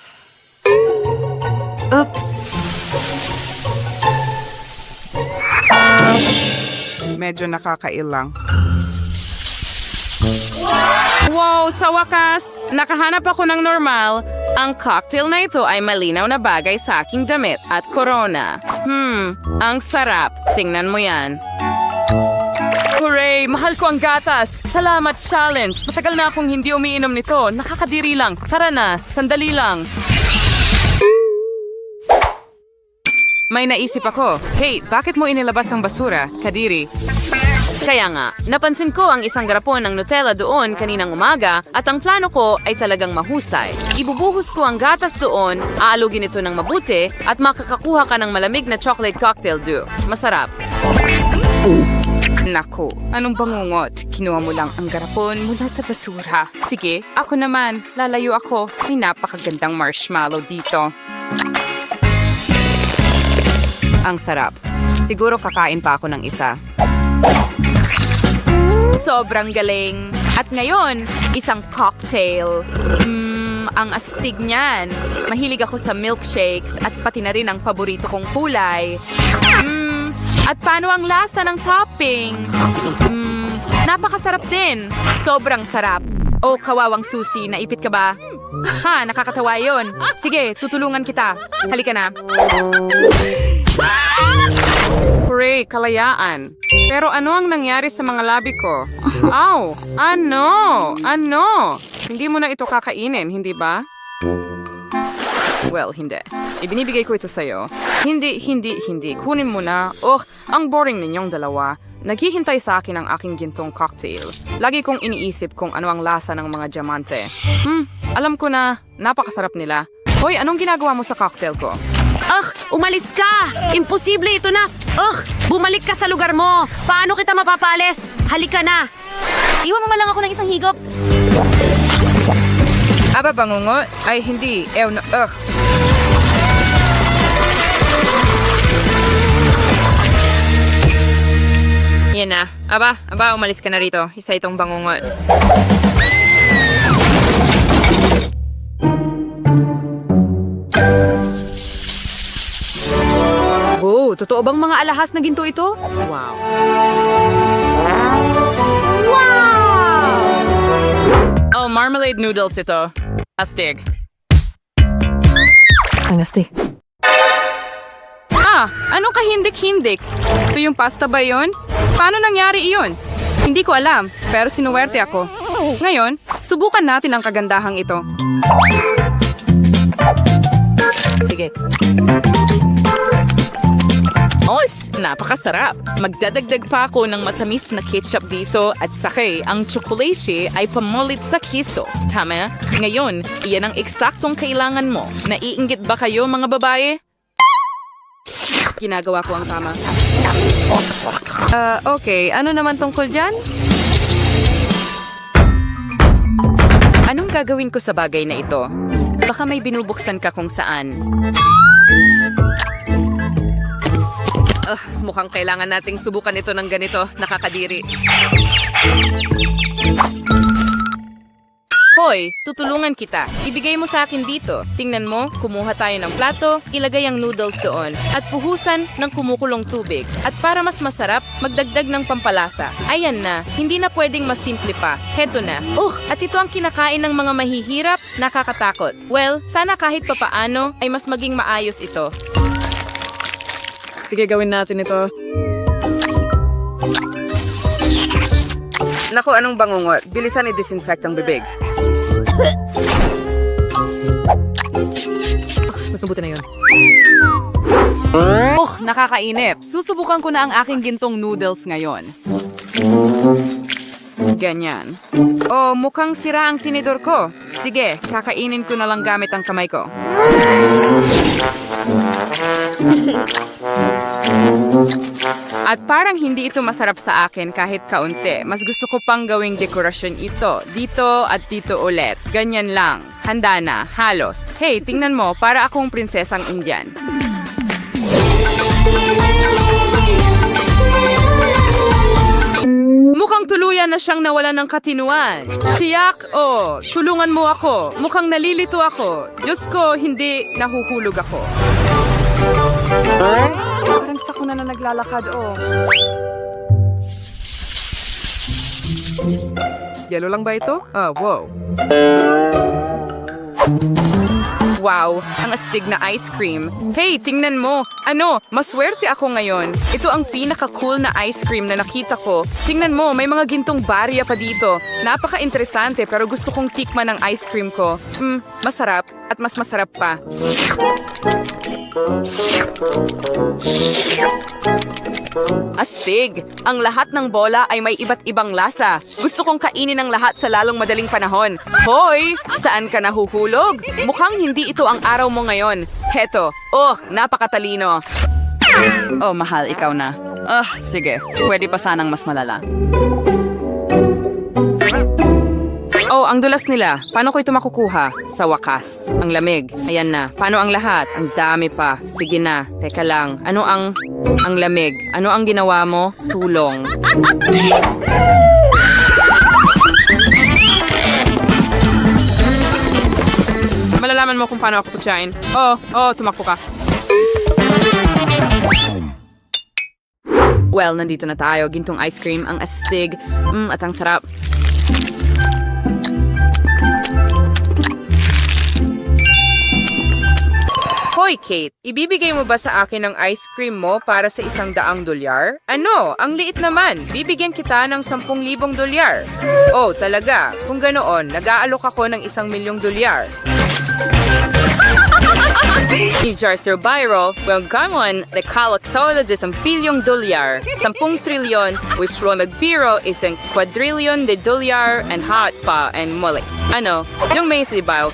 Oops. Medyo nakakailang. Wow, sa wakas, nakahanap ako ng normal. Ang cocktail na ito ay malinaw na bagay sa aking damit at corona. Ang sarap. Tingnan mo yan. Hooray! Mahal ko ang gatas! Salamat, challenge! Matagal na akong hindi umiinom nito. Nakakadiri lang. Tara na, sandali lang. May naisip ako. Hey, bakit mo inilabas ang basura? Kadiri. Kaya nga, napansin ko ang isang garapon ng Nutella doon kaninang umaga at ang plano ko ay talagang mahusay. Ibubuhos ko ang gatas doon, aalugin ito ng mabuti at makakakuha ka ng malamig na chocolate cocktail dew. Masarap. Naku, anong bangungot? Kinuha mo lang ang garapon mula sa basura. Sige, ako naman. Lalayo ako. May napakagandang marshmallow dito. Ang sarap. Siguro kakain pa ako ng isa. Sobrang galing. At ngayon, isang cocktail. Ang astig niyan. Mahilig ako sa milkshakes at pati na rin ang paborito kong kulay. At paano ang lasa ng topping? Napakasarap din. Sobrang sarap. Oh, kawawang susi, naipit ka ba? Ha, nakakatawa yun. Sige, tutulungan kita. Halika na. Hooray, kalayaan. Pero ano ang nangyari sa mga labi ko? Aw, ano? Ano? Hindi mo na ito kakainin, hindi ba? Well, hindi. Ibinibigay ko ito sa'yo. Hindi. Kunin mo na. Oh, ang boring ninyong dalawa. Naghihintay sa akin ang aking gintong cocktail. Lagi kong iniisip kung ano ang lasa ng mga diamante. Alam ko na, napakasarap nila. Hoy, anong ginagawa mo sa cocktail ko? Umalis ka! Imposible ito na! Bumalik ka sa lugar mo! Paano kita mapapalis? Halika na! Iwan mo man lang ako ng isang higop. Aba, bangungot? Ay, hindi. Yan na. Aba, umalis ka na rito. Isa itong bangungot. Oh, totoo bang mga alahas na ginto ito? Wow. Oh, marmalade noodles ito. Astig. Ang astig. Anong kahindik-hindik? Ito yung pasta ba yun? Paano nangyari iyon? Hindi ko alam, pero sinuwerte ako. Ngayon, subukan natin ang kagandahang ito. Sige. Napakasarap. Magdadagdag pa ako ng matamis na ketchup dito at sake ang tsokolate ay pamulit sa kiso. Tama? Ngayon, iyan ang eksaktong kailangan mo. Naiinggit ba kayo mga babae? Ginagawa ko ang tama. Okay. Ano naman tungkol dyan? Anong gagawin ko sa bagay na ito? Baka may binubuksan ka kung saan. Mukhang kailangan nating subukan ito ng ganito. Nakakadiri. Hoy, tutulungan kita. Ibigay mo sa akin dito. Tingnan mo, kumuha tayo ng plato, ilagay ang noodles doon, at puhusan ng kumukulong tubig. At para mas masarap, magdagdag ng pampalasa. Ayan na, hindi na pwedeng mas simple pa. Heto na. At ito ang kinakain ng mga mahihirap, nakakatakot. Well, sana kahit papaano ay mas maging maayos ito. Sige, gawin natin ito. Naku, anong bangungot? Bilisan i-disinfect ang bibig. Mas mabuti na yun. Nakakainip. Susubukan ko na ang aking gintong noodles ngayon. Ganyan. Mukhang sira ang tinidor ko. Sige, kakainin ko na lang gamit ang kamay ko. At parang hindi ito masarap sa akin kahit kaunti. Mas gusto ko pang gawing dekorasyon ito. Dito at dito ulit. Ganyan lang. Handa na. Halos. Hey, tingnan mo. Para akong prinsesang Indian. Mukhang tuluyan na siyang nawalan ng katinuan. Tiyak, tulungan mo ako. Mukhang nalilito ako. Diyos ko, hindi nahuhulog ako. Parang sakuna na naglalakad, Yelo lang ba ito? Wow. Wow, ang astig na ice cream. Hey, tingnan mo. Maswerte ako ngayon. Ito ang pinaka-cool na ice cream na nakita ko. Tingnan mo, may mga gintong barya pa dito. Napaka-interesante pero gusto kong tikman ang ice cream ko. Masarap at mas masarap pa. Astig! Ang lahat ng bola ay may iba't ibang lasa. Gusto kong kainin ang lahat sa lalong madaling panahon. Hoy! Saan ka nahuhulog? Mukhang hindi ito ang araw mo ngayon. Heto. Napakatalino. Mahal, ikaw na. Sige. Pwede pa sanang mas malala. Oh, ang dulas nila. Paano ko ito makukuha? Sa wakas. Ang lamig. Ayan na. Paano ang lahat? Ang dami pa. Sige na. Teka lang. Ano ang lamig? Ano ang ginawa mo? Tulong. Malalaman mo kung paano ako putyain. Tumakbo ka. Well, nandito na tayo. Gintong ice cream, ang astig, at ang sarap. Hoy, Kate, ibibigay mo ba sa akin ang ice cream mo para sa $100? Ano? Ang liit naman. Bibigyan kita ng $10,000. Oh, talaga? Kung ganoon, nag-aalok ako ng $1,000,000. Sir Byro, well, come on, the kalaksoda de $1,000,000,000. 10 trilyon, which will magbiro isang quadrillion de dolyar and hot pa and muli. Ano? Yung may sibaw.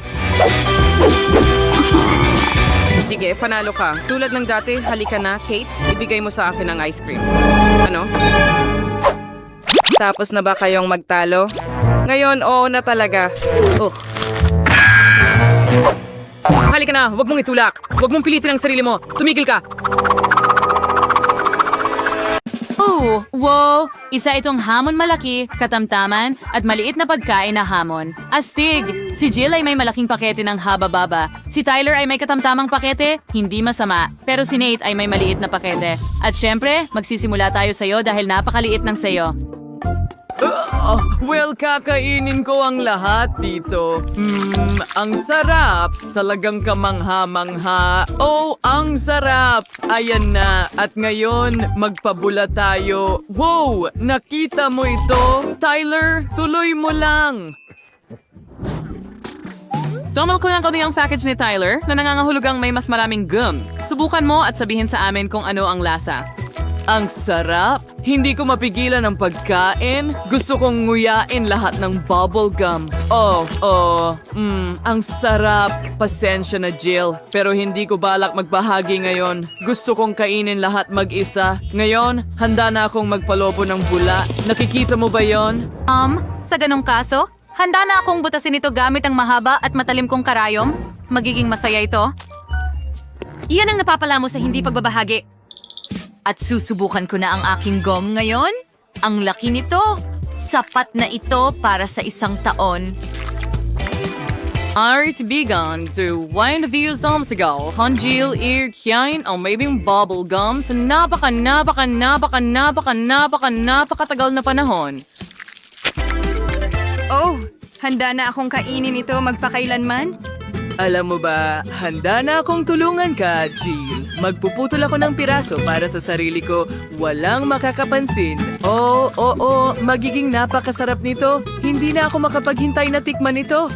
Sige, panalo ka. Tulad ng dati, halika na, Kate. Ibigay mo sa akin ang ice cream. Ano? Tapos na ba kayong magtalo? Ngayon, oo na talaga. Halika na, huwag mong itulak. Huwag mong pilitin ang sarili mo. Tumigil ka. Wow! Isa itong hamon malaki, katamtaman, at maliit na pagkain na hamon. Astig! Si Jill ay may malaking pakete ng haba-baba. Si Tyler ay may katamtamang pakete, hindi masama. Pero si Nate ay may maliit na pakete. At syempre, magsisimula tayo sa'yo dahil napakaliit ng sayo. Well, kakainin ko ang lahat dito. Ang sarap. Talagang kamangha-mangha. Oh, ang sarap. Ayan na. At ngayon, magpabula tayo. Wow! Nakita mo ito? Tyler, tuloy mo lang. Tumal ko lang kaunti ang package ni Tyler na nangangahulugang may mas maraming gum. Subukan mo at sabihin sa amin kung ano ang lasa. Ang sarap! Hindi ko mapigilan ang pagkain. Gusto kong nguyain lahat ng bubble gum. Ang sarap. Pasensya na, Jill. Pero hindi ko balak magbahagi ngayon. Gusto kong kainin lahat mag-isa. Ngayon, handa na akong magpalobo ng bula. Nakikita mo ba yon? Sa ganong kaso, handa na akong butasin ito gamit ang mahaba at matalim kong karayom. Magiging masaya ito. Iyan ang napapala mo sa hindi pagbabahagi. At susubukan ko na ang aking gum ngayon. Ang laki nito. Sapat na ito para sa 1 taon. Artibigan to wine views samsigal, hanjil ear kyain o maybe bubble gum sa napakatagal na panahon. Oh, handa na akong kainin ito magpakailanman. Alam mo ba, handa na akong tulungan ka, Jill. Magpuputol ako ng piraso para sa sarili ko. Walang makakapansin. Oo, magiging napakasarap nito. Hindi na ako makapaghintay na tikman ito.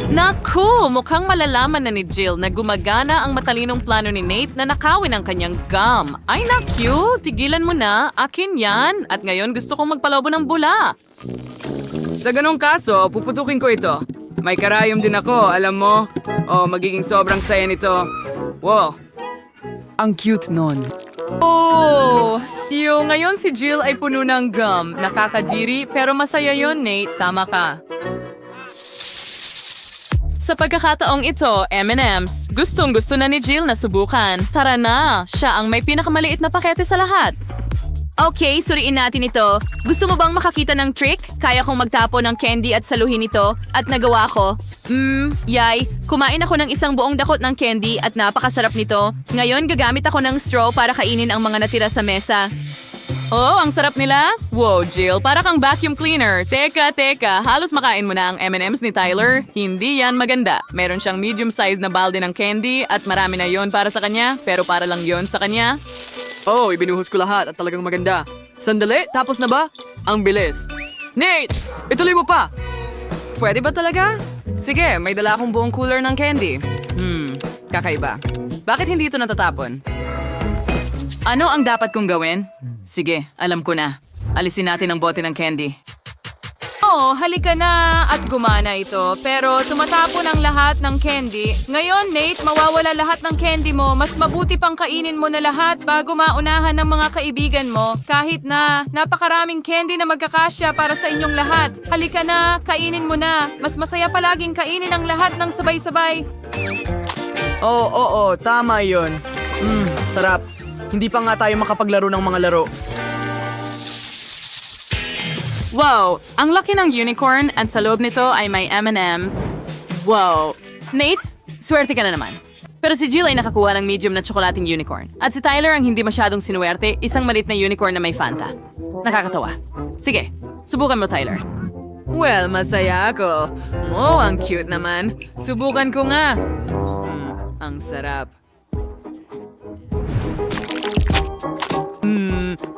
Naku, mukhang malalaman na ni Jill na gumagana ang matalinong plano ni Nate na nakawin ang kanyang gum. Ay naku, tigilan mo na. Akin yan. At ngayon gusto kong magpalobo ng bula. Sa ganong kaso, puputukin ko ito. May karayom din ako, alam mo. Magiging sobrang saya nito. Wow. Ang cute nun. Ngayon si Jill ay puno ng gum. Nakakadiri, pero masaya yon, Nate. Tama ka. Sa pagkakataong ito, M&M's. Gustong-gusto na ni Jill na subukan. Tara na, siya ang may pinakamaliit na pakete sa lahat. Okay, suriin natin ito. Gusto mo bang makakita ng trick? Kaya kong magtapo ng candy at saluhin ito. At nagawa ko. Yay. Kumain ako ng isang buong dakot ng candy at napakasarap nito. Ngayon, gagamit ako ng straw para kainin ang mga natira sa mesa. Oh, ang sarap nila? Wow, Jill, para kang vacuum cleaner. Teka, halos makain mo na ang M&M's ni Tyler. Hindi yan maganda. Meron siyang medium-sized na balde ng candy at marami na yon para sa kanya, pero para lang yon sa kanya. Ibinuhos ko lahat at talagang maganda. Sandali, tapos na ba? Ang bilis. Nate, ituloy mo pa. Pwede ba talaga? Sige, may dala akong buong cooler ng candy. Kakaiba. Bakit hindi ito natatapon? Ano ang dapat kong gawin? Sige, alam ko na. Alisin natin ang bote ng candy. Oo, halika na at gumana ito. Pero tumatapon ang lahat ng candy. Ngayon, Nate, mawawala lahat ng candy mo. Mas mabuti pang kainin mo na lahat bago maunahan ng mga kaibigan mo. Kahit na napakaraming candy na magkakasya para sa inyong lahat. Halika na, kainin mo na. Mas masaya palaging kainin ang lahat ng sabay-sabay. Oo, tama yun. Sarap. Hindi pa nga tayo makapaglaro ng mga laro. Wow, ang laki ng unicorn at sa loob nito ay may M&M's. Wow. Nate, swerte ka na naman. Pero si Jill ay nakakuha ng medium na tsokolating unicorn. At si Tyler ang hindi masyadong sinuwerte, isang maliit na unicorn na may Fanta. Nakakatawa. Sige, subukan mo, Tyler. Well, masaya ako. Oh, ang cute naman. Subukan ko nga. Ang sarap.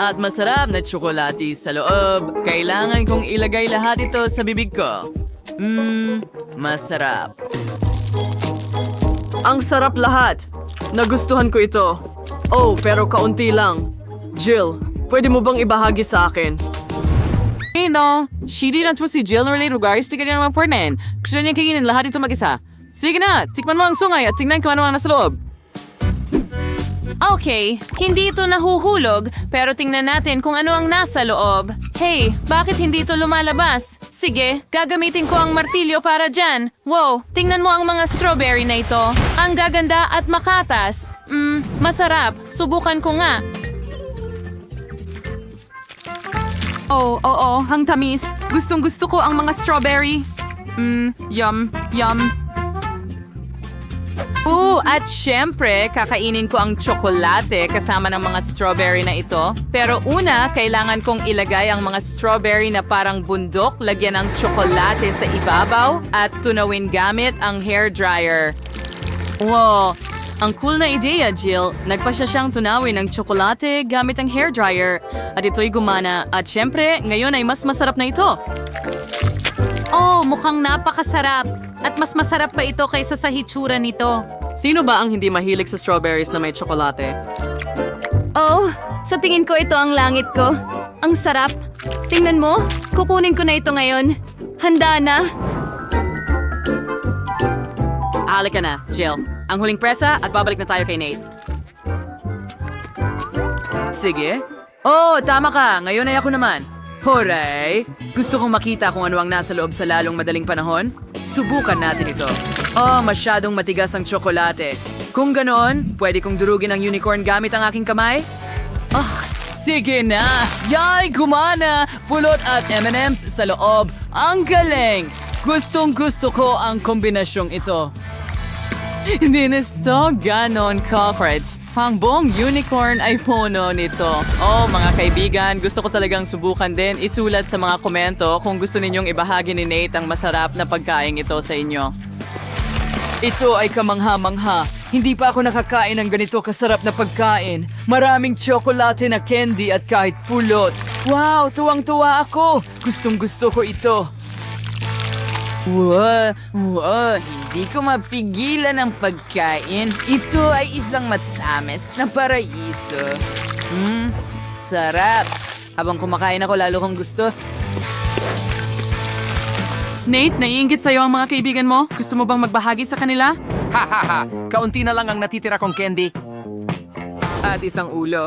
At masarap na tsokolate sa loob. Kailangan kong ilagay lahat ito sa bibig ko. Masarap. Ang sarap lahat. Nagustuhan ko ito. Oh, pero kaunti lang. Jill, pwede mo bang ibahagi sa akin? No, shitty na to si Jill na related regards to ganyan naman pornen. Gusto niya kainin lahat ito mag-isa. Sige na, tikman mo ang sungay at tingnan kung ano ang nasa loob. Okay, hindi ito nahuhulog, pero tingnan natin kung ano ang nasa loob. Hey, bakit hindi ito lumalabas? Sige, gagamitin ko ang martilyo para dyan. Wow, tingnan mo ang mga strawberry na ito. Ang gaganda at makatas. Masarap. Subukan ko nga. Oo, ang tamis. Gustong-gusto ko ang mga strawberry. Yum. At syempre, kakainin ko ang tsokolate kasama ng mga strawberry na ito. Pero una, kailangan kong ilagay ang mga strawberry na parang bundok, lagyan ng tsokolate sa ibabaw at tunawin gamit ang hair dryer. Wow, ang cool na ideya, Jill. Nagpasya siyang tunawin ng tsokolate gamit ang hair dryer. At ito'y gumana. At syempre, ngayon ay mas masarap na ito. Oh, mukhang napakasarap. At mas masarap pa ito kaysa sa hitsura nito. Sino ba ang hindi mahilig sa strawberries na may tsokolate? Oh, sa tingin ko ito ang langit ko. Ang sarap. Tingnan mo, kukunin ko na ito ngayon. Handa na. Halika na, Jill. Ang huling presa at babalik na tayo kay Nate. Sige. Oh, tama ka. Ngayon ay ako naman. Hooray! Gusto kong makita kung ano ang nasa loob sa lalong madaling panahon. Subukan natin ito. Oh, masyadong matigas ang tsokolate. Kung ganoon, pwede kong durugin ang unicorn gamit ang aking kamay? Sige na! Yay, gumana! Pulot at M&M's sa loob. Ang galing! Gustong-gusto ko ang kombinasyong ito. Hindi na ito ganon, Culfred. Ang buong unicorn ay puno nito. Oh, mga kaibigan, gusto ko talagang subukan din. Isulat sa mga komento kung gusto ninyong ibahagi ni Nate ang masarap na pagkain ito sa inyo. Ito ay kamangha-mangha. Hindi pa ako nakakain ng ganito kasarap na pagkain. Maraming tsokolate na candy at kahit pulot. Wow, tuwang-tuwa ako. Gustong-gusto ko ito. Wow, hindi ko mapigilan ang pagkain. Ito ay isang matsamis na paraiso. Sarap. Habang kumakain ako, lalo kong gusto. Nate, naiinggit sa'yo ang mga kaibigan mo? Gusto mo bang magbahagi sa kanila? Kaunti na lang ang natitira kong candy. At isang ulo.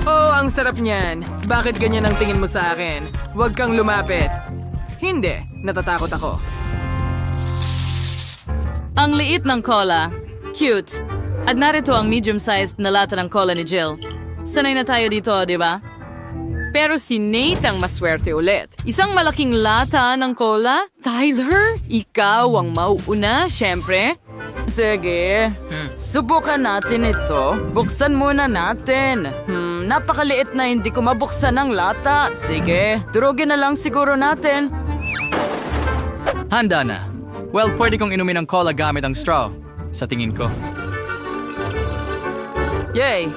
Oh, ang sarap niyan. Bakit ganyan ang tingin mo sa akin? Huwag kang lumapit. Hindi, natatakot ako. Ang liit ng cola. Cute. At narito ang medium-sized na lata ng cola ni Jill. Sanay na tayo dito, di ba? Pero si Nate ang maswerte ulit. Isang malaking lata ng cola? Tyler, ikaw ang mauuna, syempre. Sige, subukan natin ito. Buksan muna natin. Napakaliit na hindi ko mabuksan ang lata. Sige, durugin na lang siguro natin. Handa na. Well, pwede kong inumin ng cola gamit ang straw. Sa tingin ko. Yay!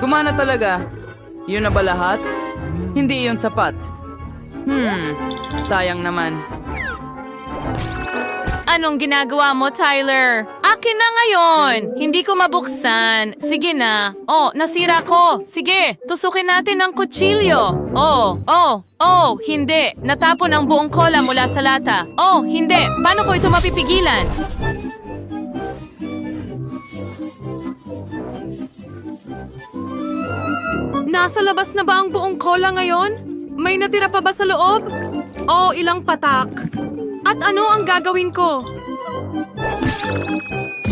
Kumana talaga. Yun na ba lahat? Hindi yun sapat. Sayang naman. Anong ginagawa mo, Tyler? Akin na ngayon! Hindi ko mabuksan. Sige na. Oh, nasira ko. Sige, tusukin natin ng kutsilyo. Oh, hindi. Natapon ang buong cola mula sa lata. Oh, hindi. Paano ko ito mapipigilan? Nasa labas na ba ang buong cola ngayon? May natira pa ba sa loob? O ilang patak? At ano ang gagawin ko?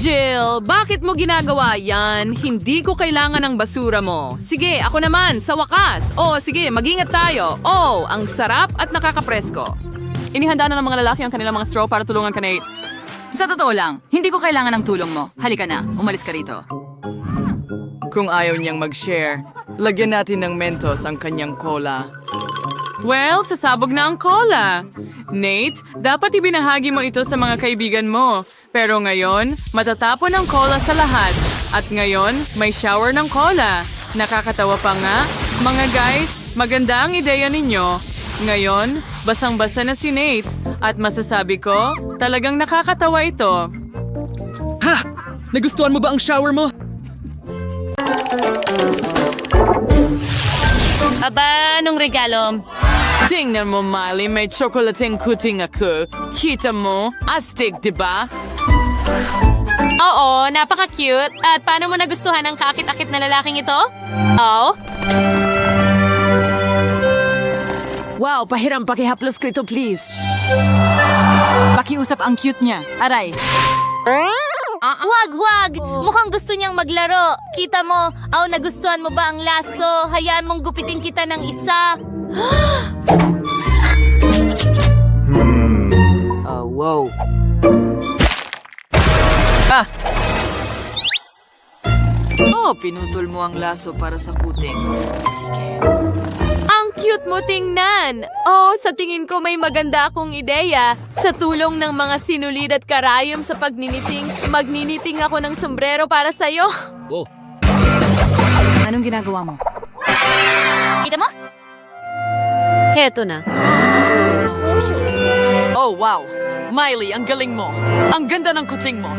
Jill, bakit mo ginagawa yan? Hindi ko kailangan ng basura mo. Sige, ako naman, sa wakas. Oh, sige, mag-ingat tayo. Oh, ang sarap at nakakapresko. Inihanda na ng mga lalaki ang kanilang mga straw para tulungan ka, Nate. Sa totoo lang, hindi ko kailangan ng tulong mo. Halika na, umalis ka rito. Kung ayaw niyang mag-share, lagyan natin ng Mentos ang kanyang cola. Well, sasabog na ang cola. Nate, dapat ibinahagi mo ito sa mga kaibigan mo. Pero ngayon, matatapon ang cola sa lahat. At ngayon, may shower ng cola. Nakakatawa pa nga. Mga guys, maganda ang ideya ninyo. Ngayon, basang-basa na si Nate. At masasabi ko, talagang nakakatawa ito. Ha! Nagustuhan mo ba ang shower mo? Aba, anong regalo? Tingnan mo, Miley, may tsokolating kuting ako. Kita mo? Astig, di ba? Oo, napaka-cute. At paano mo nagustuhan ang kakit-akit na lalaking ito? Oh? Wow, pahiram, pakihaplos ko ito, please. Pakiusap ang cute niya. Aray. Wag! Mukhang gusto niyang maglaro. Kita mo, nagustuhan mo ba ang laso? Hayaan mong gupitin kita ng isa. Wow. Oh, pinutol mo ang laso para sa kuting. Sige. Ang cute mo tingnan. Oh, sa tingin ko may maganda akong ideya. Sa tulong ng mga sinulid at karayom sa pagniniting, magniniting ako ng sombrero para sa'yo. Anong ginagawa mo? Kita mo? Heto na. Oh, wow. Miley, ang galing mo. Ang ganda ng kuting mo.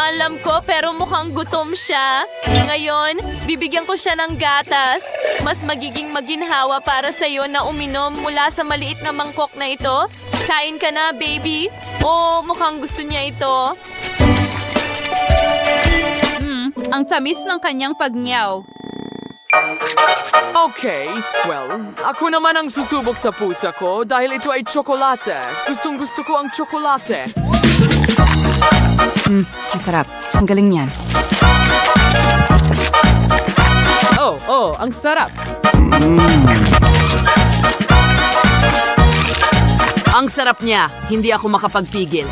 Alam ko, pero mukhang gutom siya. Ngayon, bibigyan ko siya ng gatas. Mas magiging maginhawa para sa'yo na uminom mula sa maliit na mangkok na ito. Kain ka na, baby. Oh, mukhang gusto niya ito. Ang tamis ng kanyang pagnyaw. Okay, well, ako naman ang susubok sa pusa ko dahil ito ay tsokolate. Gustong-gusto ko ang tsokolate. Masarap. Ang galing niyan. Oh, ang sarap. Ang sarap niya. Hindi ako makapagpigil.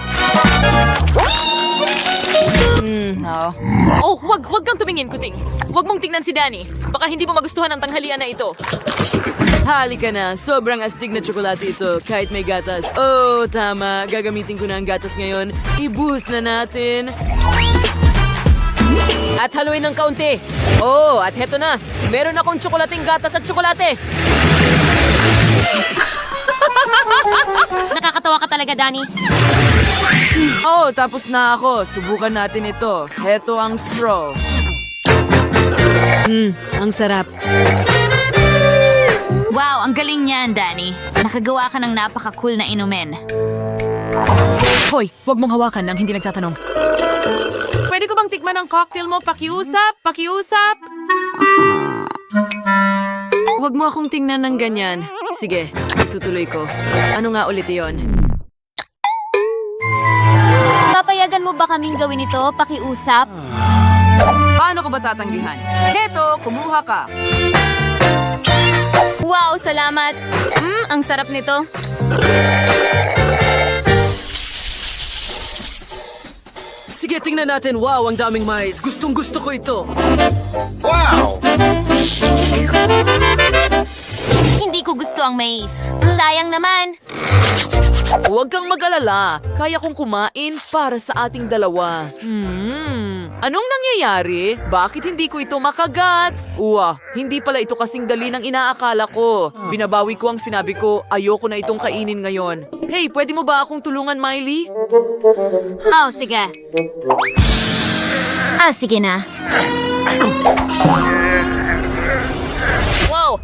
No. Oh, wag kang tumingin, kuting. Wag mong tingnan si Danny. Baka hindi mo magustuhan ang tanghalian na ito. Halika na. Sobrang astig na tsokolate ito kahit may gatas. Oh, tama. Gagamitin ko na ang gatas ngayon. Ibuhos na natin. At haluin ng kaunti. Oh, at heto na. Meron akong tsokolating gatas at tsokolate. Nakakatawa ka talaga, Danny. Oh, tapos na ako. Subukan natin ito. Heto ang straw. Ang sarap. Wow, ang galing niyan, Danny. Nakagawa ka ng napaka-cool na inumin. Hoy, huwag mong hawakan nang hindi nagtatanong. Pwede ko bang tikman ang cocktail mo? Pakiusap! Huwag mo akong tingnan ng ganyan. Sige, tutuloy ko. Ano nga ulit yon? Papayagan mo ba kaming gawin ito? Pakiusap? Paano ko ba tatanggihan? Heto, kumuha ka. Wow, salamat. Ang sarap nito. Sige, tingnan natin. Wow, ang daming mais. Gustong-gusto ko ito. Hindi ko gusto ang mais. Sayang naman. Huwag kang mag-alala. Kaya kong kumain para sa ating dalawa. Anong nangyayari? Bakit hindi ko ito makagat? Hindi pala ito kasing dali ng inaakala ko. Binabawi ko ang sinabi ko, ayoko na itong kainin ngayon. Hey, pwede mo ba akong tulungan, Miley? Oh, sige. Sige na. Wow!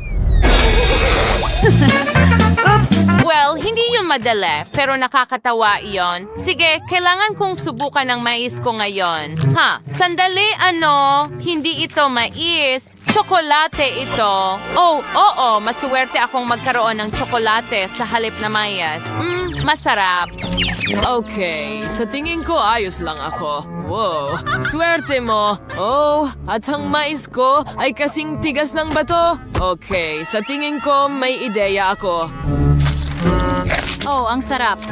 Well, hindi yun madali, pero nakakatawa iyon. Sige, kailangan kong subukan ng mais ko ngayon. Sandali, hindi ito mais. Tsokolate ito. Oo, masuwerte akong magkaroon ng tsokolate sa halip na mayas. Masarap. Okay, sa tingin ko ayos lang ako. Wow, swerte mo. At ang mais ko ay kasing tigas ng bato. Okay, sa tingin ko may ideya ako. Ang sarap.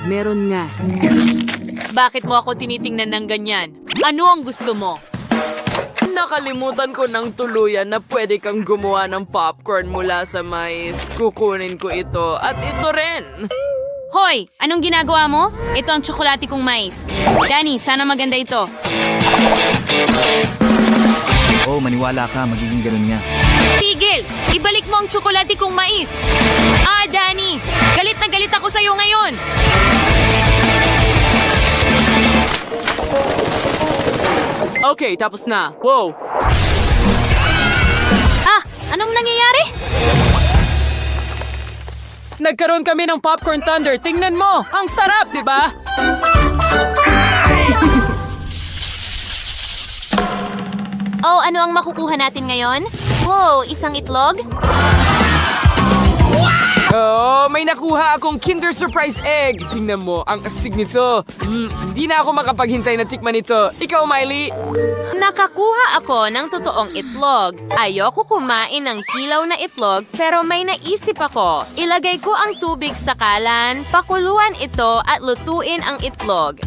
Meron nga. Bakit mo ako tinitingnan ng ganyan? Ano ang gusto mo? Nakalimutan ko ng tuluyan na pwede kang gumawa ng popcorn mula sa mais. Kukunin ko ito at ito rin. Hoy! Anong ginagawa mo? Ito ang tsokolate kong mais. Danny, sana maganda ito. Maniwala ka, magiging ganun nga. Tigil! Ibalik mo ang tsokolate kong mais! Danny! Galit na galit ako sa'yo ngayon! Okay, tapos na. Wow! Anong nangyayari? Nagkaroon kami ng popcorn thunder. Tingnan mo! Ang sarap, di ba? Ano ang makukuha natin ngayon? Wow, isang itlog? May nakuha akong Kinder Surprise Egg. Tingnan mo, ang astig nito. Hindi na ako makapaghintay na tikman ito. Ikaw, Miley? Nakakuha ako ng totoong itlog. Ayoko kumain ng hilaw na itlog, pero may naisip ako. Ilagay ko ang tubig sa kalan, pakuluan ito at lutuin ang itlog.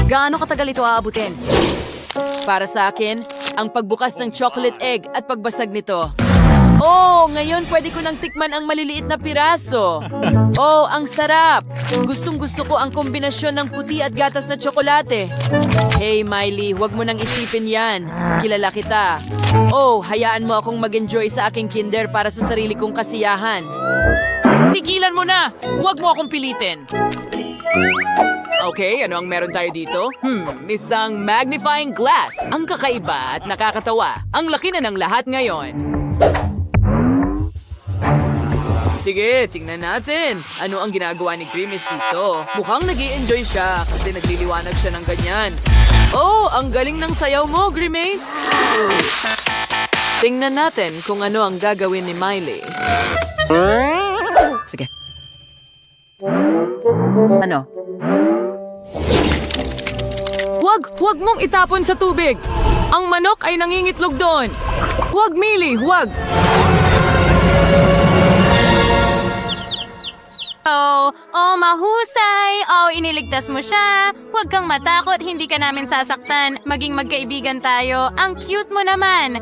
Gaano katagal ito aabutin? Para sa akin, ang pagbukas ng chocolate egg at pagbasag nito. Ngayon pwede ko nang tikman ang maliliit na piraso. Ang sarap! Gustong-gusto ko ang kombinasyon ng puti at gatas na tsokolate. Hey, Miley, huwag mo nang isipin yan. Kilala kita. Hayaan mo akong mag-enjoy sa aking kinder para sa sarili kong kasiyahan. Tigilan mo na! Huwag mo akong pilitin. Okay, ano ang meron tayo dito? Isang magnifying glass. Ang kakaiba at nakakatawa. Ang laki na ng lahat ngayon. Sige, tingnan natin. Ano ang ginagawa ni Grimace dito? Mukhang nag-i-enjoy siya kasi nagliliwanag siya ng ganyan. Ang galing ng sayaw mo, Grimace. Tingnan natin kung ano ang gagawin ni Miley. Sige. Huwag mong itapon sa tubig. Ang manok ay nangingitlog doon. Huwag, Miley, huwag. Mahusay! Iniligtas mo siya! Huwag kang matakot, hindi ka namin sasaktan. Maging magkaibigan tayo. Ang cute mo naman!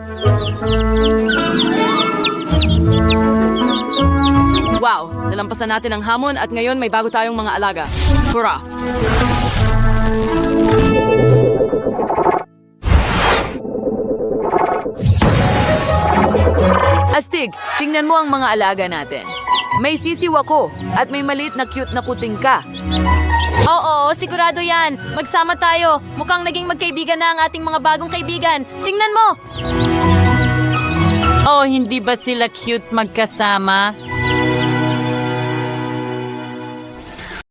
Wow, nalampasan natin ang hamon at ngayon may bago tayong mga alaga. Hurra! Astig, tingnan mo ang mga alaga natin. May sisiw ako at may maliit na cute na kuting ka. Oo, sigurado yan. Magsama tayo. Mukhang naging magkaibigan na ang ating mga bagong kaibigan. Tingnan mo! Hindi ba sila cute magkasama?